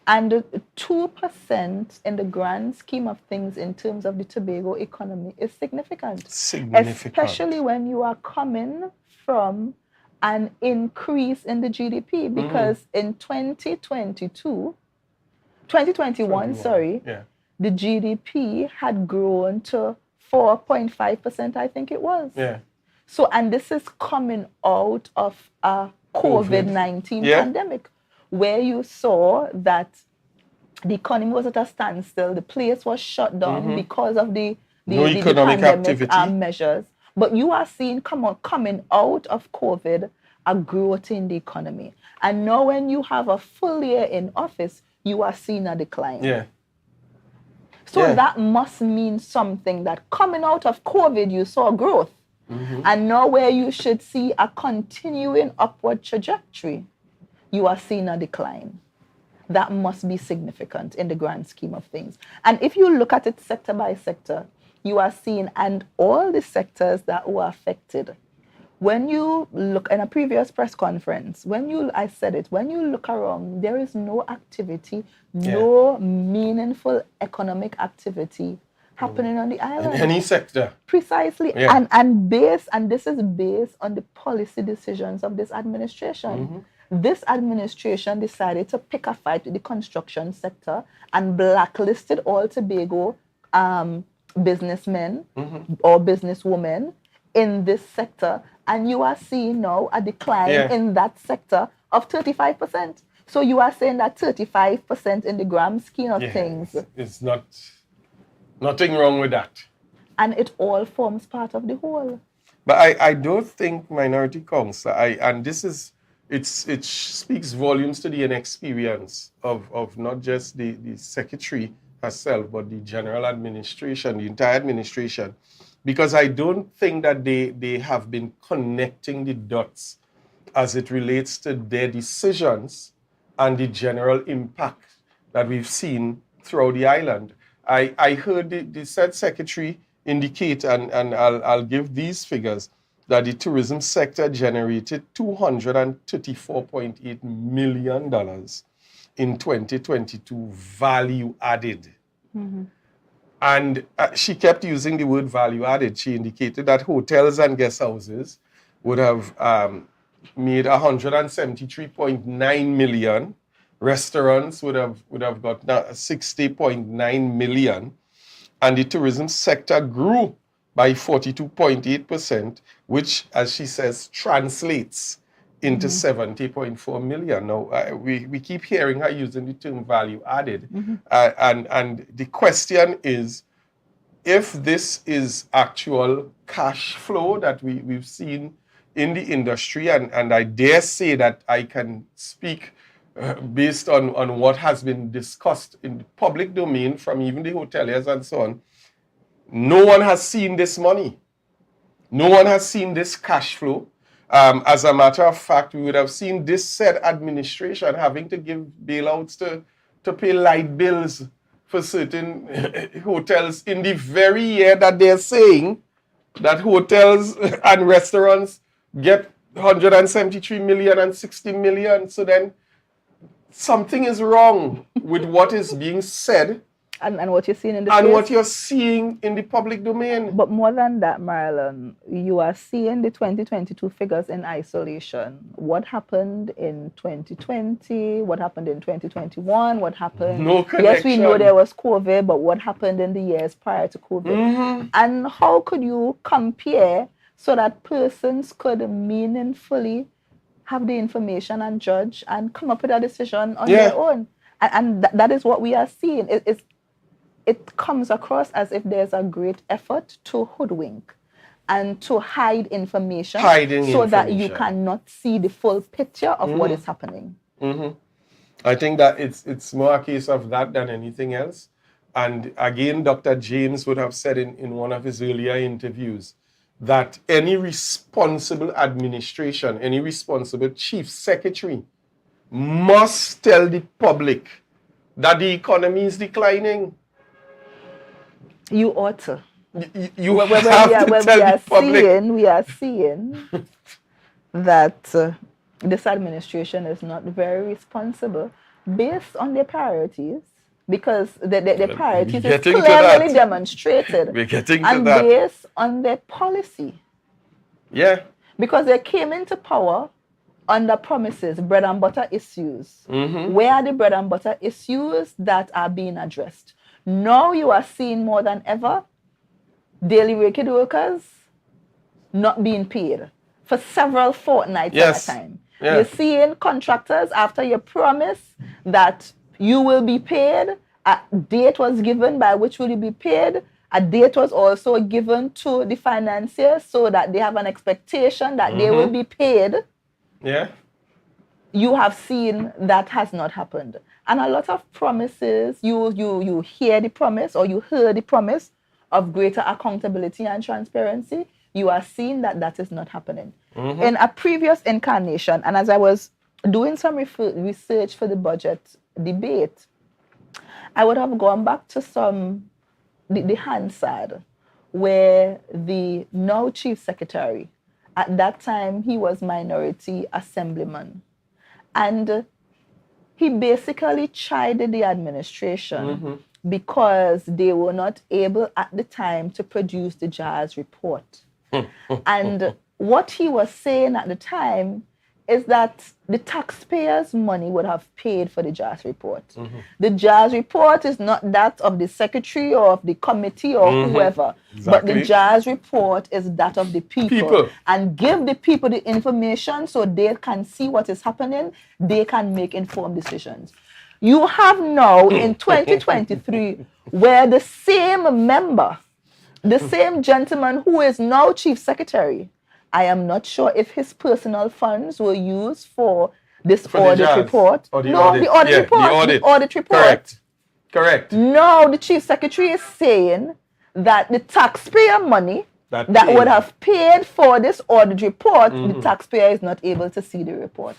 And 2% in the grand scheme of things in terms of the Tobago economy is significant. Especially when you are coming from an increase in the GDP, because in 2021, the GDP had grown to 4.5%, I think it was. Yeah. So, and this is coming out of a COVID-19 pandemic, where you saw that the economy was at a standstill, the place was shut down because of the economic pandemic activity measures. But you are seeing coming out of COVID a growth in the economy. And now when you have a full year in office, you are seeing a decline. Yeah. So that must mean something, that coming out of COVID, you saw growth. And now where you should see a continuing upward trajectory, you are seeing a decline. That must be significant in the grand scheme of things. And if you look at it sector by sector, you are seeing, and all the sectors that were affected, when you look in a previous press conference, when you look around, there is no activity, no meaningful economic activity happening on the island. In any sector. Precisely. Yeah. And this is based on the policy decisions of this administration. This administration decided to pick a fight with the construction sector and blacklisted all Tobago businessmen or businesswomen in this sector. And you are seeing now a decline in that sector of 35%. So you are saying that 35% in the grand scheme of things. It's nothing wrong with that. And it all forms part of the whole. But I don't think minority council, and this is, it speaks volumes to the inexperience of not just the secretary herself, but the general administration, the entire administration, because I don't think that they have been connecting the dots as it relates to their decisions and the general impact that we've seen throughout the island. I heard the said secretary indicate, and I'll give these figures, that the tourism sector generated $234.8 million in 2022 value added. And she kept using the word value added. She indicated that hotels and guest houses would have made 173.9 million. Restaurants would have got 60.9 million. And the tourism sector grew by 42.8%, which, as she says, translates into 70.4 million. Now, we keep hearing her using the term value added. And the question is, if this is actual cash flow that we've seen in the industry, and I dare say that I can speak based on what has been discussed in the public domain from even the hoteliers and so on, no one has seen this money. No one has seen this cash flow. As a matter of fact, we would have seen this said administration having to give bailouts to pay light bills for certain hotels in the very year that they're saying that hotels and restaurants get 173 million and 60 million. So then something is wrong with what is being said And what you're seeing in the and space. what you're seeing in the public domain. But more than that, Marilyn, you are seeing the 2022 figures in isolation. What happened in 2020? What happened in 2021? What happened? No Yes, we know connection. there was COVID, but what happened in the years prior to COVID? And how could you compare so that persons could meaningfully have the information and judge and come up with a decision on their own? And that is what we are seeing. It comes across as if there's a great effort to hoodwink and to hide information so that you cannot see the full picture of what is happening. I think that it's more a case of that than anything else. And again, Dr. James would have said in one of his earlier interviews that any responsible administration, any responsible chief secretary must tell the public that the economy is declining. You ought to. You have to tell the public. We are seeing that this administration is not very responsible based on their priorities, because their priorities is clearly demonstrated. We're getting to and that. Based on their policy. Yeah. Because they came into power under promises, bread and butter issues. Where are the bread and butter issues that are being addressed? Now you are seeing more than ever daily rated workers not being paid for several fortnights at a time. You're seeing contractors, after your promise that you will be paid, a date was given by which will you be paid. A date was also given to the financiers so that they have an expectation that they will be paid. Yeah. You have seen that has not happened. And a lot of promises, you hear the promise, or you heard the promise of greater accountability and transparency. You are seeing that is not happening. In a previous incarnation, and as I was doing some research for the budget debate, I would have gone back to the Hansard, where the now chief secretary, at that time he was minority assemblyman, and he basically chided the administration because they were not able at the time to produce the JAS report. And what he was saying at the time is that the taxpayers' money would have paid for the JAS report. The JAS report is not that of the secretary or of the committee or whoever, but the JAS report is that of the people. And give the people the information so they can see what is happening, they can make informed decisions. You have now in 2023 where the same member The same gentleman who is now chief secretary, I am not sure if his personal funds were used for this audit report. Or the no, audit. the audit report. The audit report. Correct. No, the chief secretary is saying that the taxpayer money that would have paid for this audit report, the taxpayer is not able to see the report.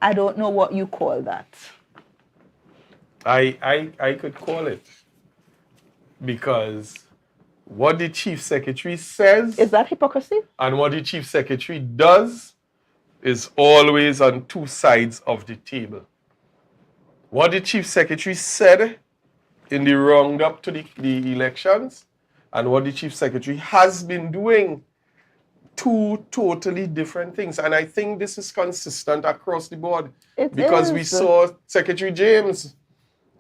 I don't know what you call that. I could call it, because what the chief secretary says, is that hypocrisy? And what the chief secretary does is always on two sides of the table. What the chief secretary said in the roundup to the elections and what the chief secretary has been doing, two totally different things. And I think this is consistent across the board. Because we saw Secretary James,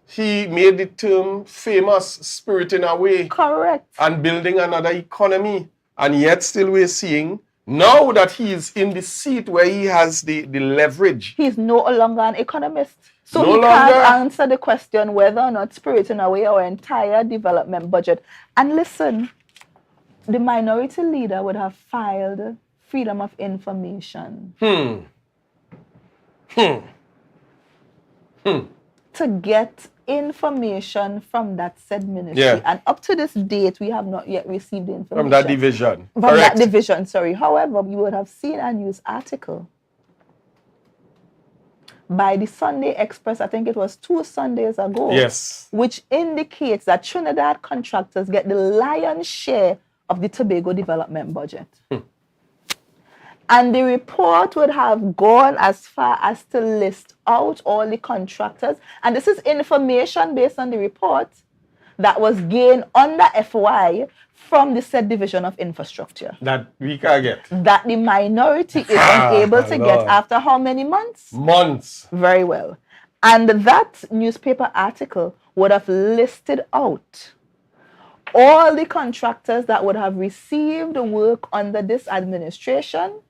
he made the term famous, spiriting away. Correct. And building another economy. And yet still we're seeing, now that he is in the seat where he has the leverage. He's no longer an economist. So he can't answer the question whether or not spiriting away our entire development budget. And listen, the minority leader would have filed freedom of information. To get information from that said ministry. Yeah. And up to this date, we have not yet received the information. From that division. From that division, sorry. However, you would have seen a news article by the Sunday Express, I think it was 2 Sundays ago. Yes. Which indicates that Trinidad contractors get the lion's share of the Tobago development budget. And the report would have gone as far as to list out all the contractors. And this is information based on the report that was gained under FY from the said division of infrastructure. That we can get. That the minority is unable to get after how many months? Months. Very well. And that newspaper article would have listed out all the contractors that would have received work under this administration,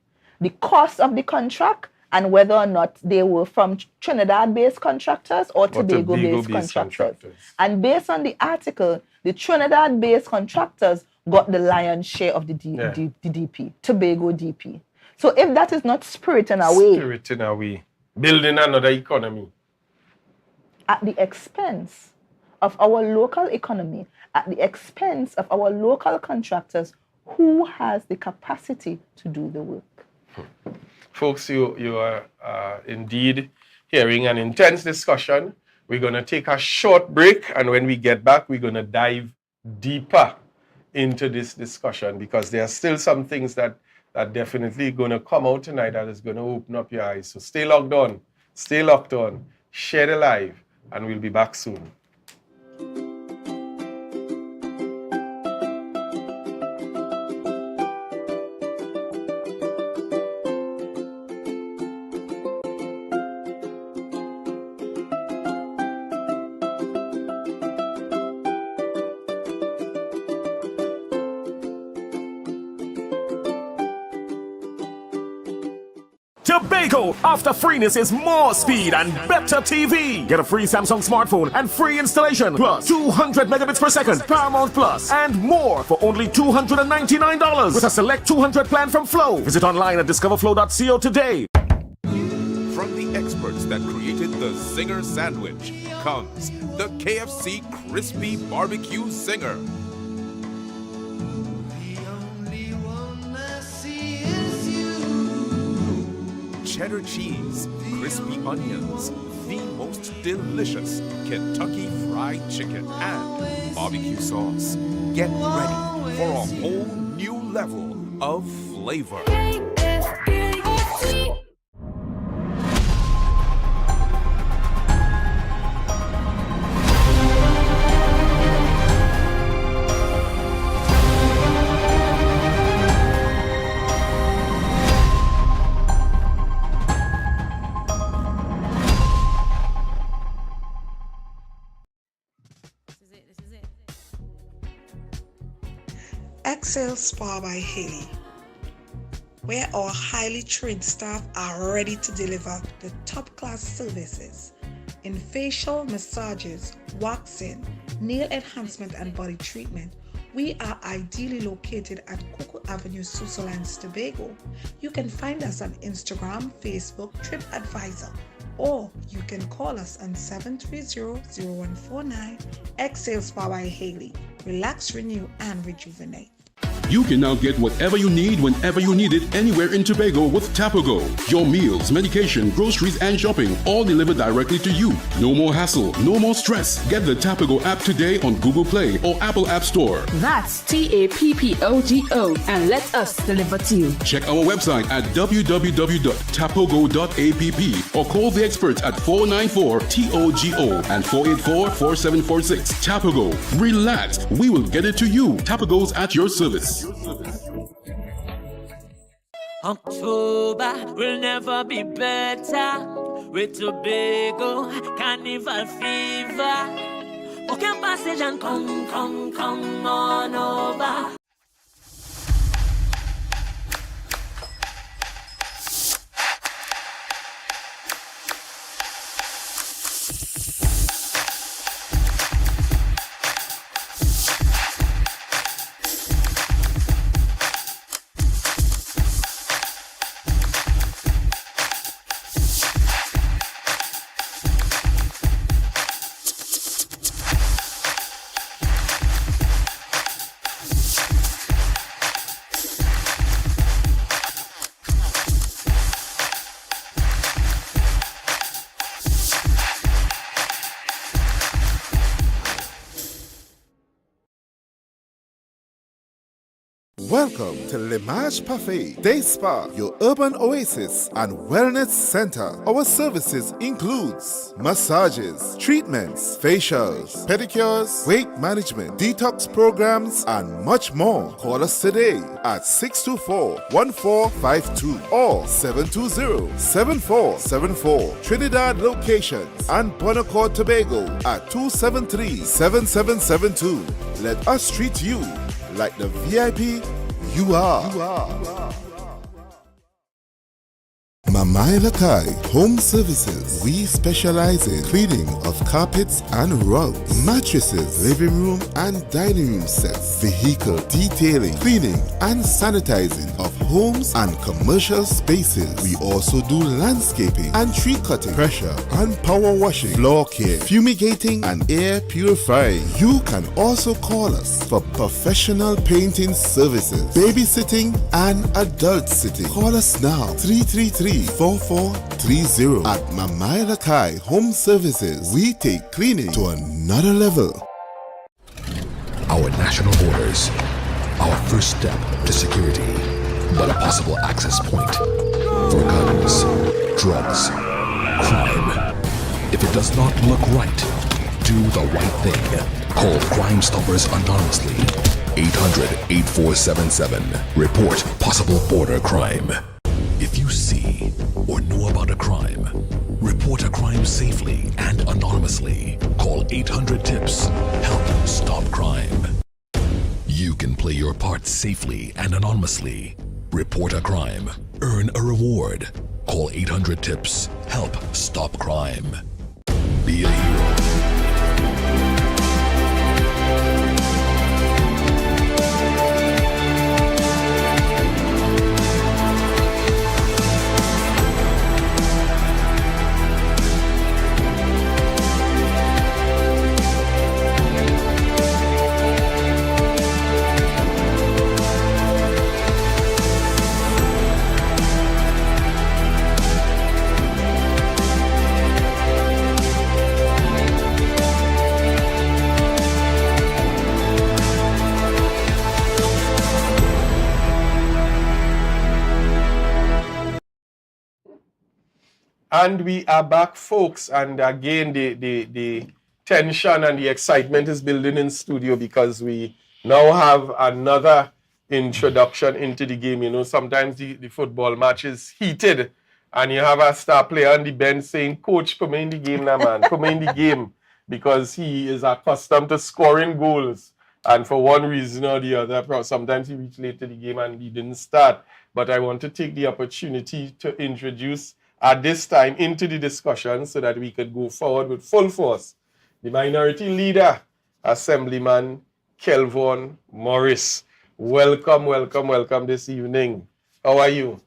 the cost of the contract, and whether or not they were from Trinidad-based contractors or Tobago-based contractors. And based on the article, the Trinidad-based contractors got the lion's share of the DP, Tobago DP. So if that is not spiriting away, building another economy, at the expense of our local economy, at the expense of our local contractors, who has the capacity to do the work? Folks, you are indeed hearing an intense discussion. We're going to take a short break, and when we get back, we're going to dive deeper into this discussion, because there are still some things that definitely going to come out tonight that is going to open up your eyes. So stay locked on, share the live, and we'll be back soon. Tobago, after freeness is more speed and better TV. Get a free Samsung smartphone and free installation, plus 200 megabits per second, Paramount Plus, and more for only $299 with a select 200 plan from Flow. Visit online at discoverflow.co today. From the experts that created the Zinger sandwich comes the KFC Crispy Barbecue Zinger. Cheddar cheese, crispy onions, the most delicious Kentucky Fried Chicken, and barbecue sauce. Get ready for a whole new level of flavor. Excel Spa by Haley, where our highly trained staff are ready to deliver the top-class services in facial massages, waxing, nail enhancement, and body treatment. We are ideally located at Coco Avenue, Switzerland, Tobago. You can find us on Instagram, Facebook, TripAdvisor, or you can call us on 730-0149. Exhale Spa by Haley. Relax, renew, and rejuvenate. You can now get whatever you need whenever you need it anywhere in Tobago with Tapago. Your meals, medication, groceries, and shopping all delivered directly to you. No more hassle, no more stress. Get the Tapago app today on Google Play or Apple App Store. That's TAPPOGO and let us deliver to you. Check our website at www.tapogo.app or call the experts at 494-TOGO and 484-4746. Tapago. Relax. We will get it to you. Tapago's at your service. October will never be better with Tobago Carnival fever. Okay, passage and come on over. Welcome to L'Image Parfait Day Spa, your urban oasis and wellness center. Our services includes massages, treatments, facials, pedicures, weight management, detox programs, and much more. Call us today at 624-1452 or 720-7474. Trinidad locations and Bonacore, Tobago at 273-7772. Let us treat you like the VIP you are. Mamai Lakai Home Services. We specialize in cleaning of carpets and rugs, mattresses, living room and dining room sets, vehicle detailing, cleaning and sanitizing of homes and commercial spaces. We also do landscaping and tree cutting, pressure and power washing, floor care, fumigating and air purifying. You can also call us for professional painting services, babysitting and adult sitting. Call us now 333-4430 at Mamai Lakai Home Services. We take cleaning to another level. Our national borders, our first step to security, but a possible access point for guns, drugs, crime. If it does not look right, do the right thing. Call Crime Stoppers anonymously. 800-8477. Report possible border crime. If you see or know about a crime, report a crime safely and anonymously. Call 800-TIPS. Help stop crime. You can play your part safely and anonymously. Report a crime. Earn a reward. Call 800-TIPS. Help stop crime. Be a hero. And we are back, folks. And again, the tension and the excitement is building in studio because we now have another introduction into the game. You know, sometimes the football match is heated and you have a star player on the bench saying, "Coach, put me in the game now, man. Put me in the game." Because he is accustomed to scoring goals. And for one reason or the other, sometimes he reached late to the game and he didn't start. But I want to take the opportunity to introduce at this time into the discussion so that we could go forward with full force. The Minority Leader, Assemblyman Kelvon Morris. Welcome, welcome, welcome this evening. How are you?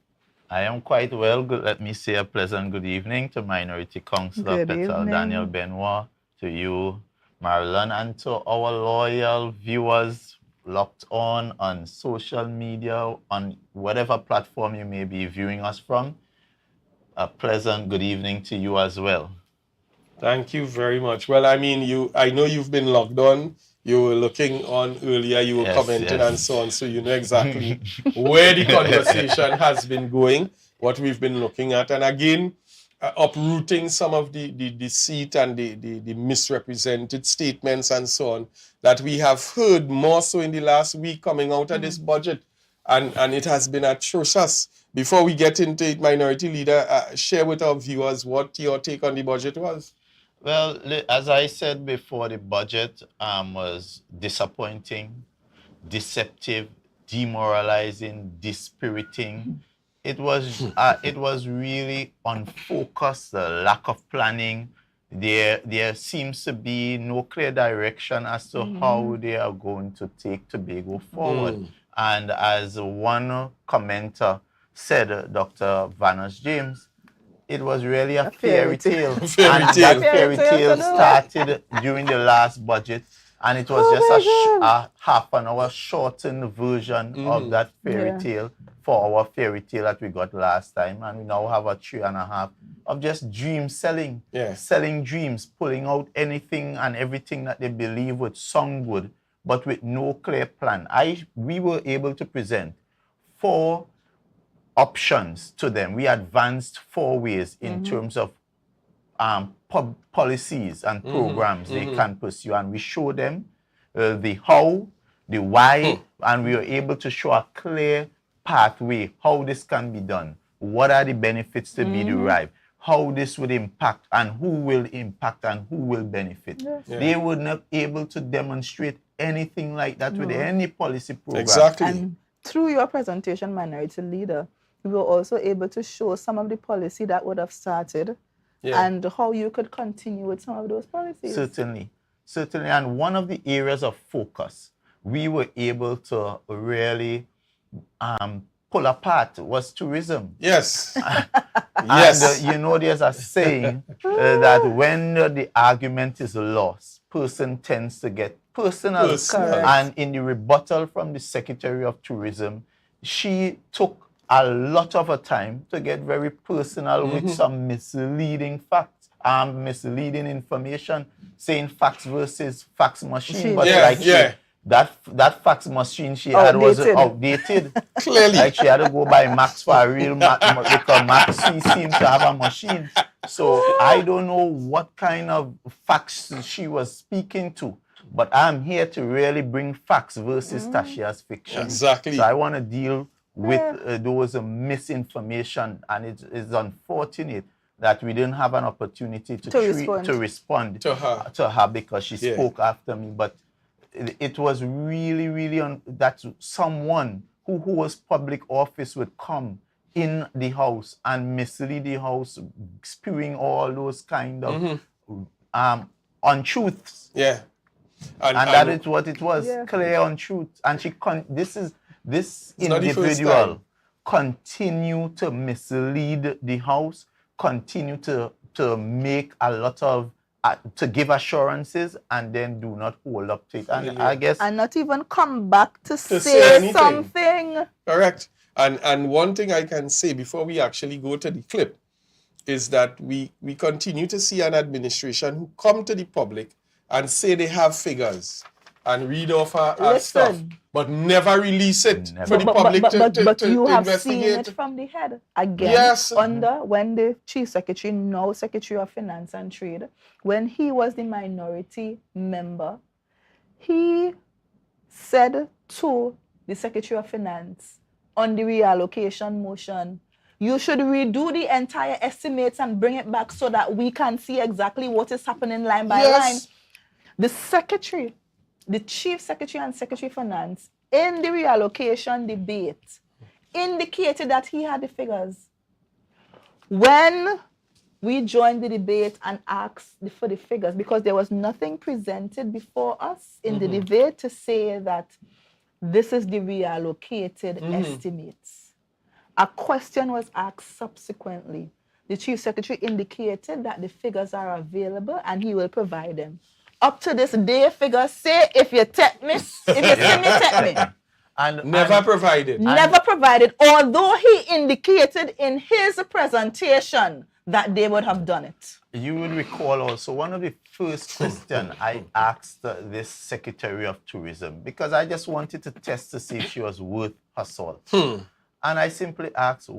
I am quite well. Good. Let me say a pleasant good evening to Minority Councillor Petal Daniel Benoit, to you, Marilyn, and to our loyal viewers locked on social media, on whatever platform you may be viewing us from. A pleasant good evening to you as well. Thank you very much. Well, I mean, I know you've been logged on. You were looking on earlier, you were commenting and so on, so you know exactly where the conversation has been going, what we've been looking at. And again, uprooting some of the deceit and the misrepresented statements and so on that we have heard more so in the last week coming out of this budget. And it has been atrocious. Before we get into it, Minority Leader, share with our viewers what your take on the budget was. Well, as I said before, the budget was disappointing, deceptive, demoralizing, dispiriting. It was really unfocused, the lack of planning. There seems to be no clear direction as to how they are going to take Tobago forward. And as one commenter said, Dr. Vanos James, it was really a fairy tale. And that fairy tale started during the last budget, and it was just a half an hour shortened version of that fairy tale for our fairy tale that we got last time. And we now have a 3.5 of just dream selling, selling dreams, pulling out anything and everything that they believe would sound good, but with no clear plan. We were able to present 4 options to them. We advanced 4 ways in terms of policies and programs they can pursue, and we showed them the how, the why, and we were able to show a clear pathway how this can be done, what are the benefits to be derived, how this would impact, and who will impact and who will benefit. They were not able to demonstrate anything like that with any policy program. Exactly. And through your presentation, Minority Leader, we were also able to show some of the policy that would have started and how you could continue with some of those policies. Certainly. And one of the areas of focus we were able to really pull apart was tourism. Yes. And you know, there's a saying that when the argument is lost, person tends to get personal. And in the rebuttal from the Secretary of Tourism, she took a lot of her time to get very personal with some misleading facts, misleading information, saying facts versus fax machine. But that fax machine she had was outdated. Clearly. Like she had to go buy Max for a real because Max seemed to have a machine. So I don't know what kind of facts she was speaking to. But I'm here to really bring facts versus Tashia's fiction. Exactly. So I want to deal with those misinformation, and it is unfortunate that we didn't have an opportunity to respond to her because she spoke after me. But it was really that someone who was public office would come in the house and mislead the house, spewing all those kind of untruths. And that is what it was, clear untruth. And this individual continue to mislead the house, continue to make a lot of to give assurances and then do not hold up to it. And I guess and not even come back to say something. Correct. And one thing I can say before we actually go to the clip is that we continue to see an administration who come to the public and say they have figures and read off our stuff, but never release it for the public to you have investigate. seen it from the head. Again, when the Chief Secretary, now Secretary of Finance and Trade, when he was the minority member, he said to the Secretary of Finance on the reallocation motion, you should redo the entire estimates and bring it back so that we can see exactly what is happening line by line. The Secretary, the Chief Secretary and Secretary of Finance in the reallocation debate indicated that he had the figures. When we joined the debate and asked for the figures, because there was nothing presented before us in the debate to say that this is the reallocated estimates. A question was asked subsequently. The Chief Secretary indicated that the figures are available and he will provide them. Up to this day, figures say, if you take me, if you see me, take me. And Never provided. Never provided, although he indicated in his presentation that they would have done it. You will recall also one of the first questions I asked this Secretary of Tourism, because I just wanted to test to see if she was worth her salt. And I simply asked,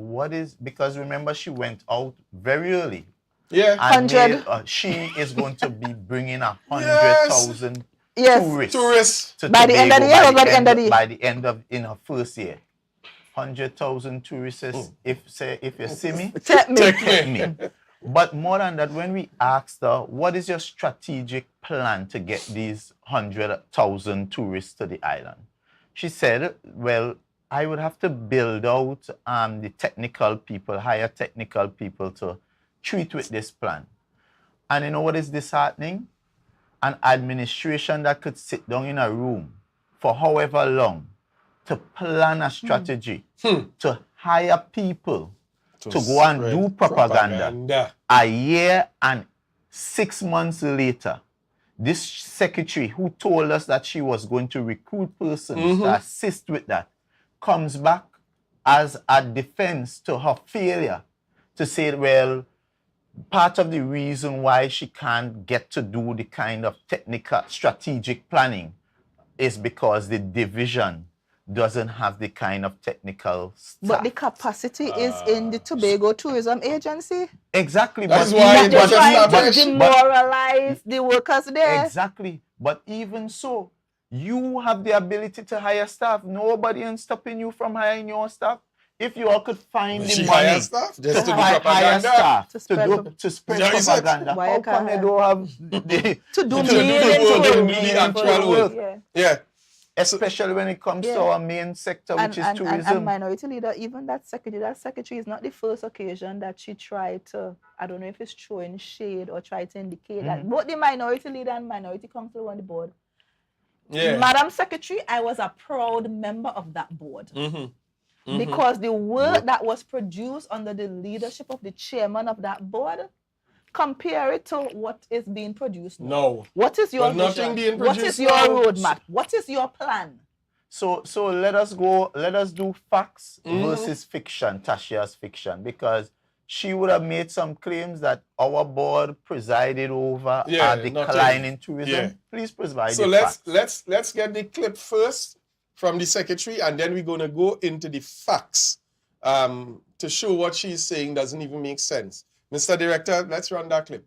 because remember she went out very early. Yeah. And 100. she is going to be bringing 100,000 tourists to by the end of the year or by the end of the year? By the end of in her first year. 100,000 tourists. If you see me, take me. But more than that, when we asked her, what is your strategic plan to get these 100,000 tourists to the island? She said, well, I would have to build out the technical people, hire technical people to treat with this plan. And you know what is disheartening? An administration that could sit down in a room for however long to plan a strategy, to hire people to go and do propaganda. A year and 6 months later, this secretary who told us that she was going to recruit persons to assist with that comes back as a defense to her failure to say, well, part of the reason why she can't get to do the kind of technical strategic planning is because the division doesn't have the kind of technical staff. But the capacity is in the Tobago Tourism Agency. Exactly. That's why they're trying to demoralize the workers there. Exactly. But even so, you have the ability to hire staff. Nobody is stopping you from hiring your staff. If you all could find the money staff, to just to do hire propaganda, staff, to spread propaganda, Why how you come can't they don't have the to do the actual work? Yeah. Especially when it comes to our main sector, which is tourism. And minority leader, even that secretary is not the first occasion that she tried to, I don't know if it's throwing shade or try to indicate that both the minority leader and minority council on the board. Yeah. Madam Secretary, I was a proud member of that board. Because the work that was produced under the leadership of the chairman of that board, compare it to what is being produced now. No. What is your nothing vision? being What produced is your roadmap? What is your plan? So let us do facts versus fiction, Tashia's fiction, because she would have made some claims that our board presided over a decline in tourism. Yeah. Please provide So the facts. let's get the clip first from the secretary, and then we're going to go into the facts to show what she's saying doesn't even make sense. Mr. Director, let's run that clip.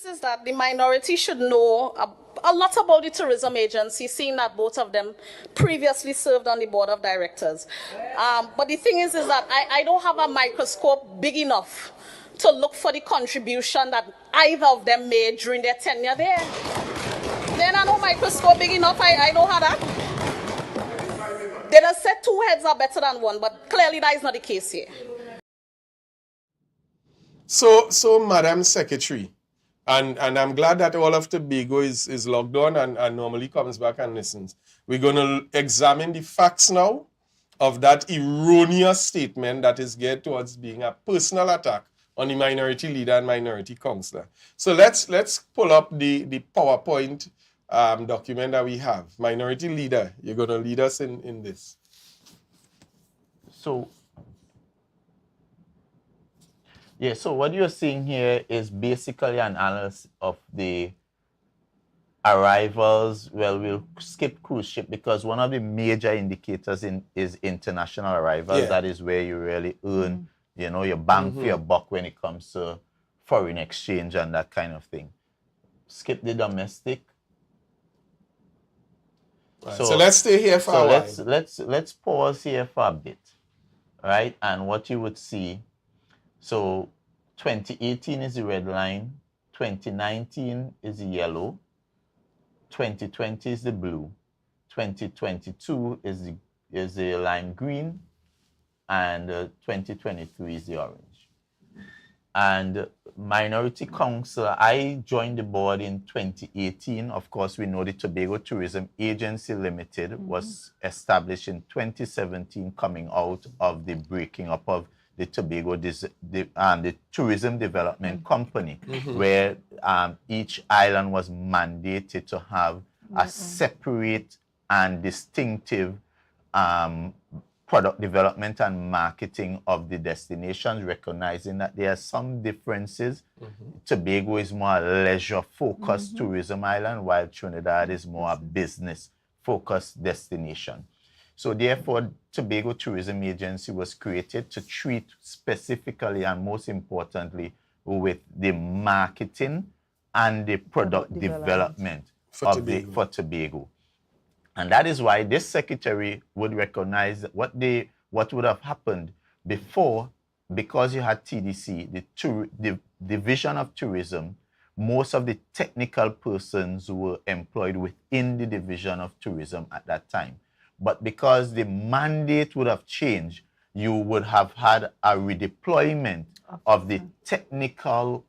Is that the minority should know a lot about the tourism agency, seeing that both of them previously served on the board of directors. But the thing is that I don't have a microscope big enough to look for the contribution that either of them made during their tenure there. Then I know microscope big enough, I don't have that. They just said two heads are better than one, but clearly that is not the case here. So Madam Secretary, and I'm glad that all of Tobago is logged on and normally comes back and listens. We're going to examine the facts now of that erroneous statement that is geared towards being a personal attack on the minority leader and minority councillor. So let's pull up the PowerPoint document that we have. Minority leader, you're going to lead us in this. So what you're seeing here is basically an analysis of the arrivals. Well, we'll skip cruise ship because one of the major indicators is international arrivals. Yeah. That is where you really earn, your bang for your buck when it comes to foreign exchange and that kind of thing. Skip the domestic. Right. So let's stay here for a while. Let's pause here for a bit, right? And what you would see. So 2018 is the red line, 2019 is the yellow, 2020 is the blue, 2022 is the lime green, and 2023 is the orange. And Minority Council, I joined the board in 2018. Of course, we know the Tobago Tourism Agency Limited was established in 2017, coming out of the breaking up of the Tobago the Tourism Development Company, where each island was mandated to have a separate and distinctive product development and marketing of the destinations, recognizing that there are some differences. Tobago is more a leisure-focused tourism island, while Trinidad is more a business-focused destination. So therefore, Tobago Tourism Agency was created to treat specifically and most importantly with the marketing and the product development for Tobago. And that is why this secretary would recognize what would have happened before, because you had TDC, the Division of Tourism. Most of the technical persons were employed within the Division of Tourism at that time. But because the mandate would have changed, you would have had a redeployment of the technical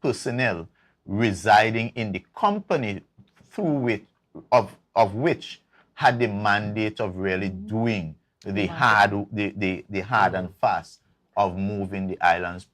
personnel residing in the company of which had the mandate of really doing the hard and fast of moving the island's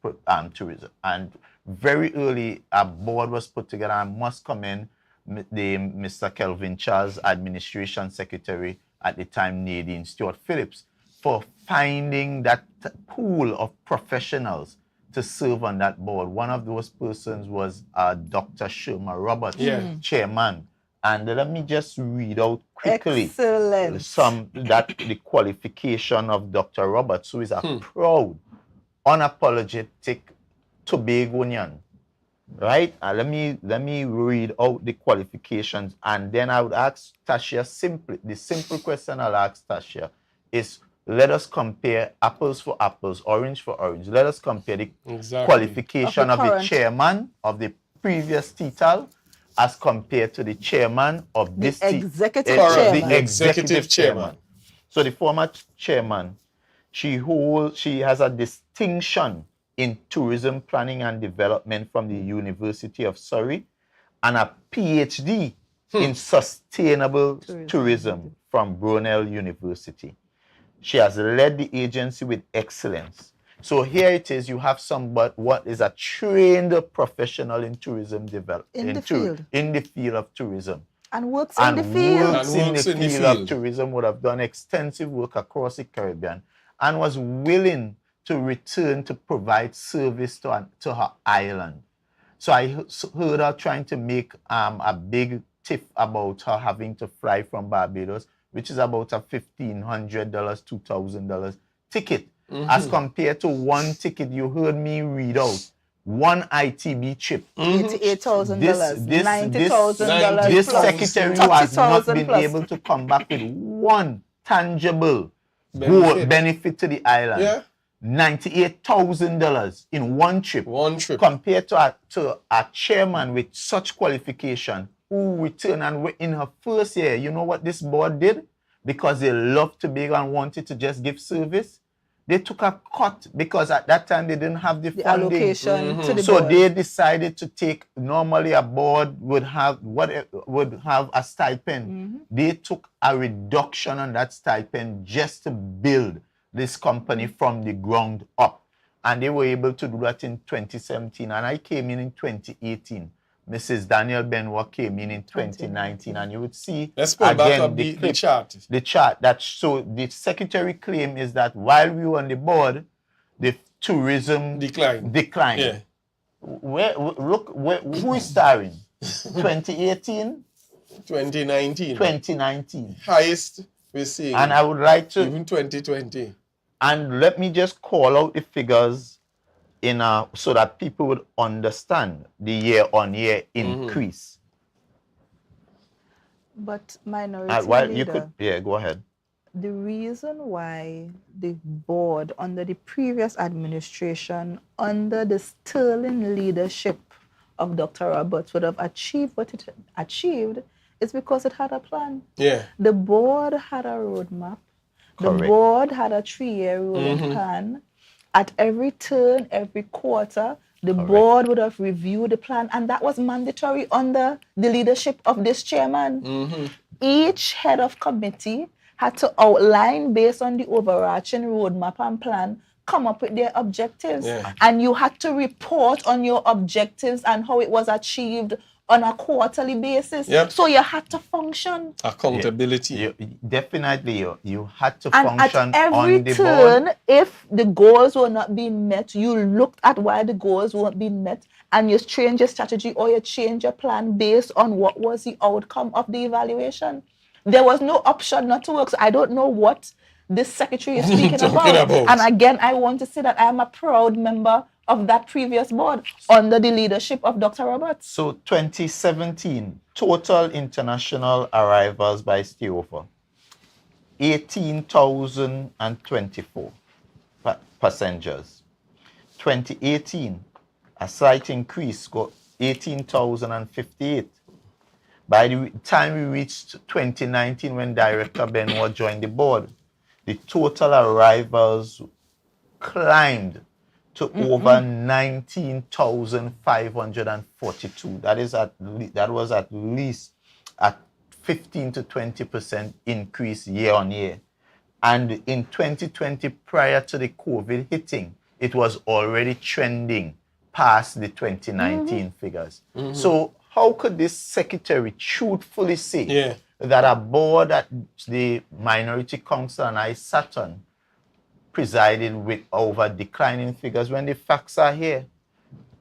tourism. And very early, a board was put together. I must commend Mr. Kelvin Charles, Administration Secretary at the time, Nadine Stewart Phillips, for finding that pool of professionals to serve on that board. One of those persons was Dr. Sherma Roberts, chairman. And let me just read out quickly the qualification of Dr. Roberts, who is a proud, unapologetic Tobagonian, right? Let me read out the qualifications, and then I would ask Tasha the simple question I'll ask Tasha is, let us compare apples for apples, orange for orange. Let us compare the qualification of the chairman of the previous TTAL as compared to the chairman of this executive chairman. So the former chairman, she has a distinction in tourism planning and development from the University of Surrey and a PhD in sustainable tourism from Brunel University. She has led the agency with excellence. So here it is, you have somebody what is a trained professional in tourism development. In the field of tourism. And works in the field. Of tourism, would have done extensive work across the Caribbean and was willing to return to provide service to her island. So I heard her trying to make a big tiff about her having to fly from Barbados, which is about a $1,500, $2,000 ticket. As compared to one ticket you heard me read out, one ITB trip. $88,000, $90,000. This secretary who has not been able to come back with one tangible benefit to the island. Yeah. $98,000 in one trip. Compared to a chairman with such qualification who returned, and in her first year, you know what this board did? Because they loved Tobago and wanted to just give service. They took a cut because at that time they didn't have the funding. Allocation to the so board. They decided to take, normally a board would have a stipend. They took a reduction on that stipend just to build this company from the ground up. And they were able to do that in 2017. And I came in 2018. Mrs. Daniel Benoit came in 2019, and you would see let's pull back up the chart. The chart so the secretary claim is that while we were on the board, the tourism declined. Yeah. Who is starring? 2018, 2019. Highest we're seeing. And I would like to even 2020. And let me just call out the figures so that people would understand the year-on-year increase. But minority leader, go ahead. The reason why the board under the previous administration, under the sterling leadership of Dr. Roberts, would have achieved what it achieved is because it had a plan. Yeah. The board had a roadmap. Correct. The board had a 3-year rolling plan. at every turn, every quarter, the board would have reviewed the plan, and that was mandatory under the leadership of this chairman. Each head of committee had to outline, based on the overarching roadmap and plan, come up with their objectives. And you had to report on your objectives and how it was achieved on a quarterly basis. So you had to function. Accountability. Definitely, you had to And function at every on the turn, board. if the goals were not being met, you looked at why the goals weren't being met, and you change your strategy or you change your plan based on what was the outcome of the evaluation. There was no option not to work. So I don't know what this secretary is speaking about. And again, I want to say that I am a proud member of that previous board under the leadership of Dr. Roberts. So 2017, total international arrivals by stayover, 18,024 passengers. 2018, a slight increase, got 18,058. By the time we reached 2019, when Director Benoit joined the board, the total arrivals climbed to over 19,542. That was at least a 15 to 20% increase year on year. And in 2020, prior to the COVID hitting, it was already trending past the 2019 figures. So how could this secretary truthfully say that a board that the Minority Council and I sat on presided with over declining figures when the facts are here?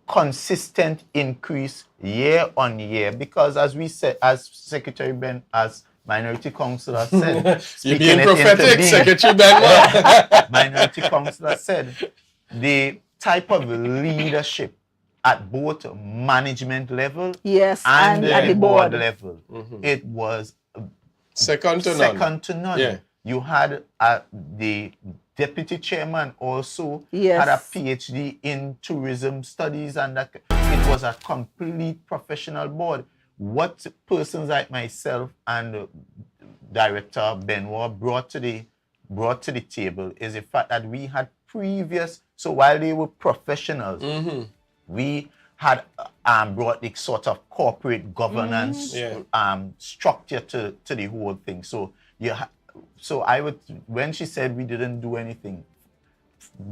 Consistent increase year on year, because as we said, as Secretary Ben, as Minority Councillor said, you're being prophetic, Secretary Ben. Minority Councillor said, the type of leadership at both management level and at the board level, it was second to none. Yeah. You had the deputy chairman also had a PhD in tourism studies, and it was a complete professional board. What persons like myself and Director Benoit brought to the table is the fact that we had previous, so while they were professionals, we had brought the sort of corporate governance structure to the whole thing. So when she said we didn't do anything,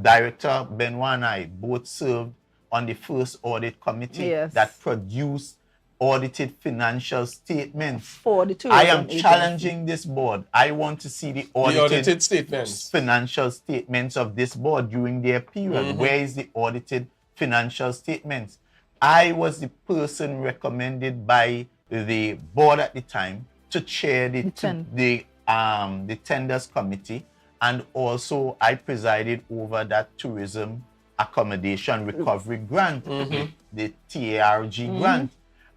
Director Benoit and I both served on the first audit committee that produced audited financial statements. For the tourism I am agency. challenging this board. I want to see the audited statements, financial statements of this board during their period. Where is the audited financial statements? I was the person recommended by the board at the time to chair the tenders committee, and also I presided over that tourism accommodation recovery grant, the TARG grant.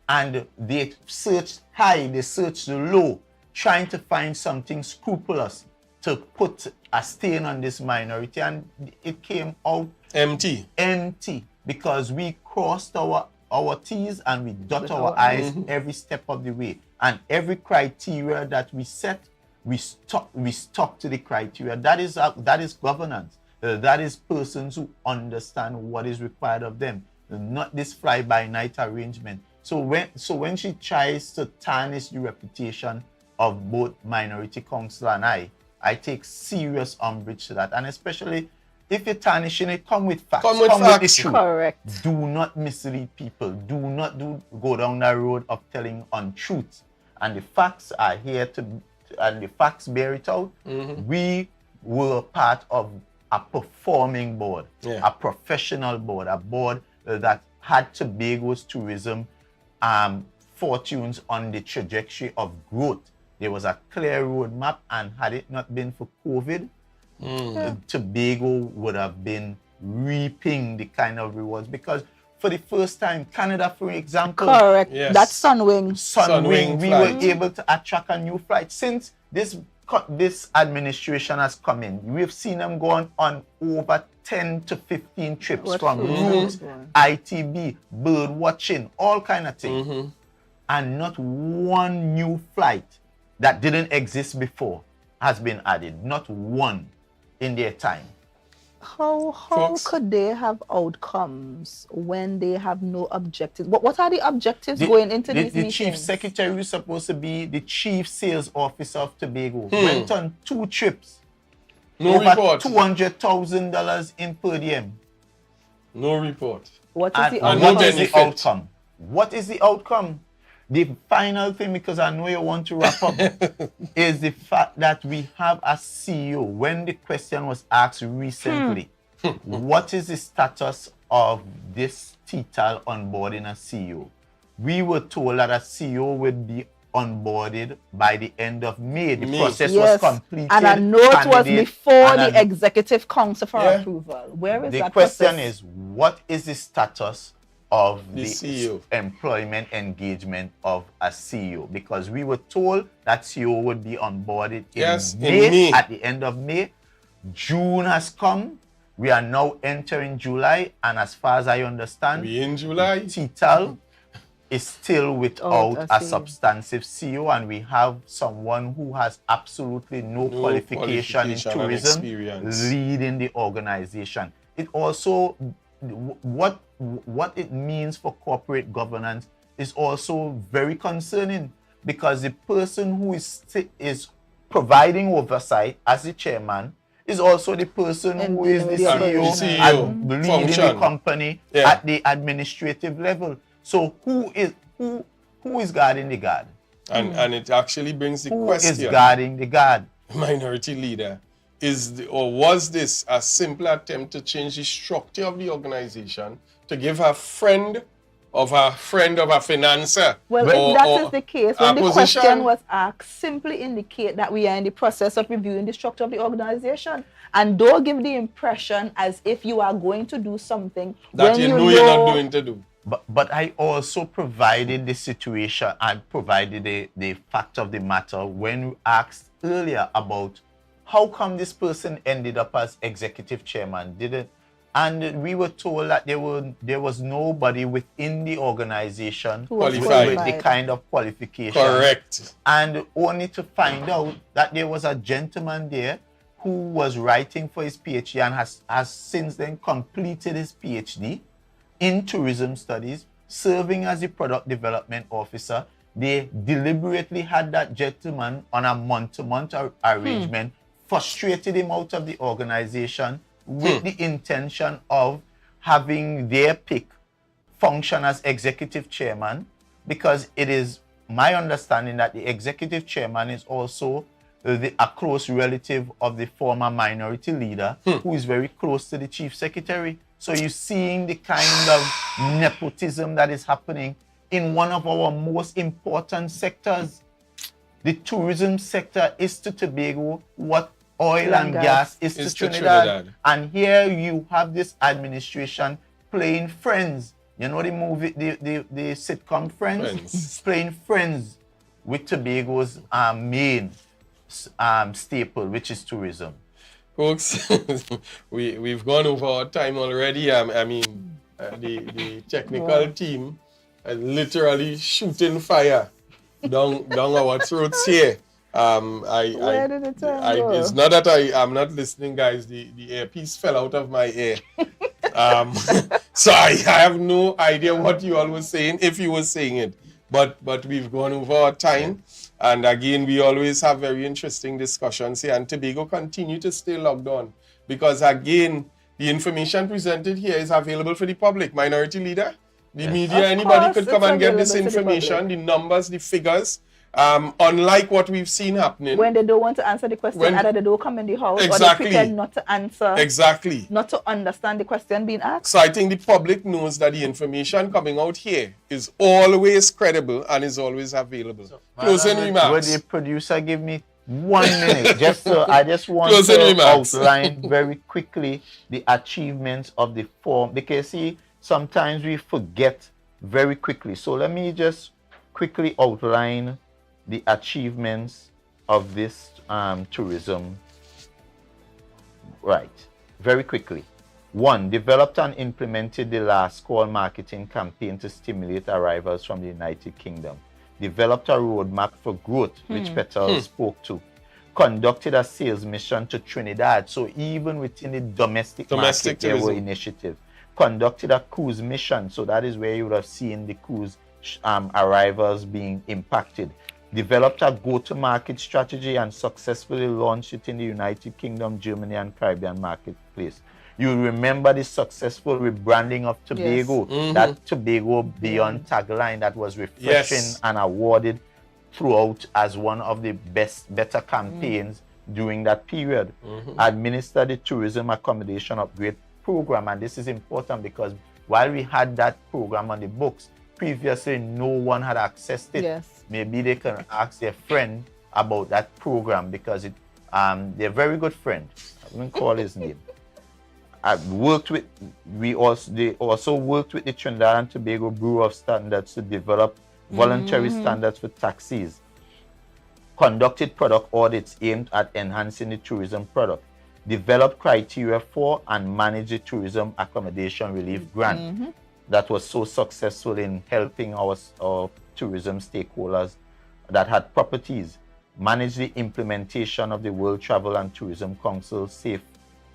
And they searched high, they searched low, trying to find something scrupulous to put a stain on this minority, and it came out empty, because we crossed our T's and we dot our I's every step of the way. And every criteria that we set, we stuck to the criteria. That is governance. That is persons who understand what is required of them, not this fly-by-night arrangement. So when she tries to tarnish the reputation of both Minority Council and I take serious umbrage to that. And especially if you're tarnishing it, come with facts. Come with the truth. Correct. Do not mislead people. Do not go down that road of telling untruths. And the facts are here and the facts bear it out. We were part of a performing board, a professional board, a board that had Tobago's tourism fortunes on the trajectory of growth. There was a clear roadmap, and had it not been for COVID, Tobago would have been reaping the kind of rewards, because for the first time, Canada, for example, that's Sunwing, we were able to attract a new flight. Since this administration has come in, we've seen them going on over 10 to 15 trips from routes, ITB, bird watching, all kind of things. And not one new flight that didn't exist before has been added. Not one in their time. How Folks? could they have outcomes when they have no objectives? What are the objectives The- going into the, these the meetings? chief secretary was supposed to be the chief sales officer of Tobago. Went on 2 trips. No over report. $200,000 in per diem. No report. What is And the And outcome? what is the benefit. outcome? What is the outcome? The final thing, because I know you want to wrap up, is the fact that we have a CEO. When the question was asked recently, what is the status of this TTAL onboarding a CEO? We were told that a CEO would be onboarded by the end of May. The process was completed. And I know it was candidate, before and the executive council for Yeah. approval. Where is the that question process? is, what is the status of The the CEO. employment engagement of a CEO? Because we were told that CEO would be onboarded Yes, in May, May. at the end of May. June has come. We are now entering July, and as far as I understand, We in July. TTAL is still without I a see. substantive CEO, and we have someone who has absolutely no qualification in qualification and tourism experience. leading the organization. It also, what it means for corporate governance is also very concerning, because the person who is providing oversight as the chairman is also the person who is the CEO, and leading the function. company Yeah. at the administrative level. So who is guarding the guard? And it actually brings the Who question. is guarding the guard? Minority leader, was this a simple attempt to change the structure of the organization to give a friend of a financier? Well, if that is the case, when the question was asked, simply indicate that we are in the process of reviewing the structure of the organization, and don't give the impression as if you are going to do something that when you know you're not doing to do. But I also provided the situation, I provided the fact of the matter when we asked earlier about how come this person ended up as executive chairman, and we were told that there was nobody within the organization with the kind of qualification. Correct. And only to find out that there was a gentleman there who was writing for his PhD and has since then completed his PhD in tourism studies, serving as the product development officer. They deliberately had that gentleman on a month-to-month arrangement, frustrated him out of the organization with the intention of having their pick function as executive chairman, because it is my understanding that the executive chairman is also a close relative of the former minority leader, who is very close to the chief secretary. So you're seeing the kind of nepotism that is happening in one of our most important sectors. The tourism sector is to Tobago what oil and gas is to Trinidad. And here you have this administration playing Friends. You know the movie, the sitcom Friends? Playing Friends with Tobago's main staple, which is tourism. Folks, we've gone over our time already. I mean, the technical team are literally shooting fire down our throats here. Where did the time go? It's not that I'm not listening, guys. The earpiece fell out of my ear. So I have no idea what you all were saying, if you were saying it. But we've gone over our time. And again, we always have very interesting discussions here. And Tobago continue to stay logged on. Because again, the information presented here is available for the public. Minority leader, the media, anybody could come and get this information, the numbers, the figures. Unlike what we've seen happening. When they don't want to answer the question, either they don't come in the house or they pretend not to answer. Exactly. Not to understand the question being asked. So I think the public knows that the information coming out here is always credible and is always available. Closing remarks. Would the producer give me 1 minute? I just want Closing to remarks. outline very quickly the achievements of the forum. Because see, sometimes we forget very quickly. So let me just quickly outline the achievements of this tourism. Right, very quickly. 1, developed and implemented the last call marketing campaign to stimulate arrivals from the United Kingdom. Developed a roadmap for growth, which Petal spoke to. conducted a sales mission to Trinidad. So even within the domestic market, there were initiatives. Conducted a cruise mission. So that is where you would have seen the cruise arrivals being impacted. Developed a go-to-market strategy and successfully launched it in the United Kingdom, Germany, and Caribbean marketplace. You remember the successful rebranding of Tobago, that Tobago Beyond tagline that was refreshing and awarded throughout as one of the better campaigns during that period. Administered the tourism accommodation upgrade program, and this is important because while we had that program on the books, previously no one had accessed it. Maybe they can ask their friend about that program because it they're a very good friend. I wouldn't call his name. They also worked with the Trinidad and Tobago Bureau of Standards to develop voluntary standards for taxis. Conducted product audits aimed at enhancing the tourism product. Developed criteria for and managed the tourism accommodation relief grant that was so successful in helping our tourism stakeholders that had properties. Managed the implementation of the World Travel and Tourism Council Safe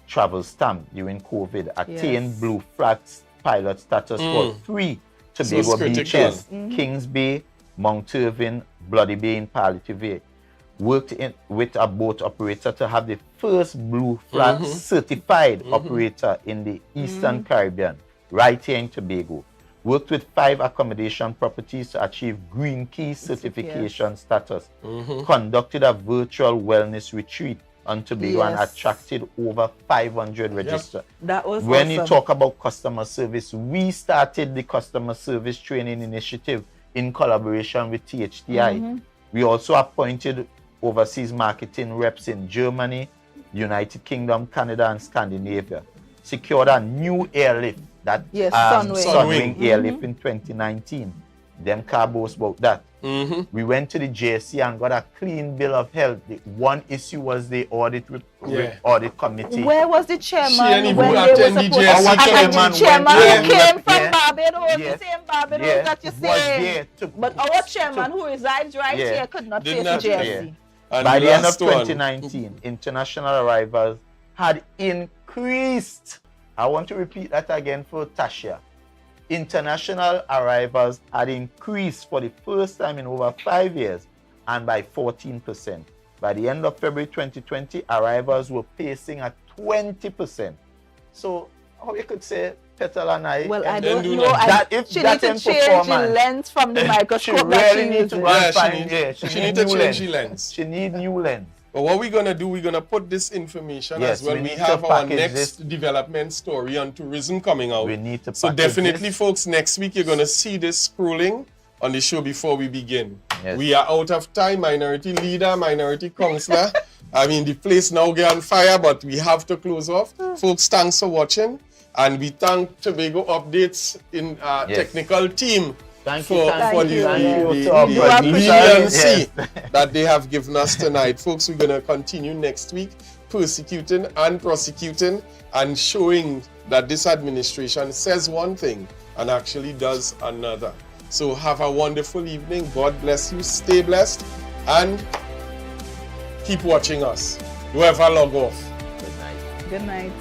Travel Stamp during COVID. Attained Blue Flag pilot status for 3 Tobago beaches, Kings Bay, Mount Irving, Bloody Bay in Palliative Bay. Worked with a boat operator to have the first Blue Flag certified operator in the Eastern Caribbean, right here in Tobago. Worked with 5 accommodation properties to achieve Green Key certification status. Conducted a virtual wellness retreat on Tobago and attracted over 500 registered. That was when awesome. you talk about customer service, we started the customer service training initiative in collaboration with THTI. We also appointed overseas marketing reps in Germany, United Kingdom, Canada, and Scandinavia. Secured a new airlift, that Sunwing airlift in 2019. Them car boast about that. We went to the JSC and got a clean bill of health. The one issue was the audit audit committee. Where was the chairman She when they were supposed to? Our chairman who came from Barbados, Yes. the same Barbados that you Was say. there to- But our chairman who resides right here could not face the JSC. By the end of 2019, international arrivals had increased. I want to repeat that again for Tasha. International arrivals had increased for the first time in over 5 years and by 14%. By the end of February 2020, arrivals were pacing at 20%. So, how you could say Petal and I... Well, I don't don't know. She needs to change the lens from the microscope that she needs to uses. go and find... She need to change the lens. She need new lens. But what we're going to do, we're going to put this information Yes, as well. we We need have to our package next this. development story on tourism coming out. We need to So package definitely, this. folks, next week you're going to see this scrolling on the show before we begin. Yes. We are out of time, minority leader, minority councillor. I mean, the place now get on fire, but we have to close off. Folks, thanks for watching. And we thank Tobago Updates in technical team for the leniency that they have given us tonight. Folks, we're going to continue next week persecuting and prosecuting and showing that this administration says one thing and actually does another. So have a wonderful evening. God bless you. Stay blessed and keep watching us. Whoever log off. Good night.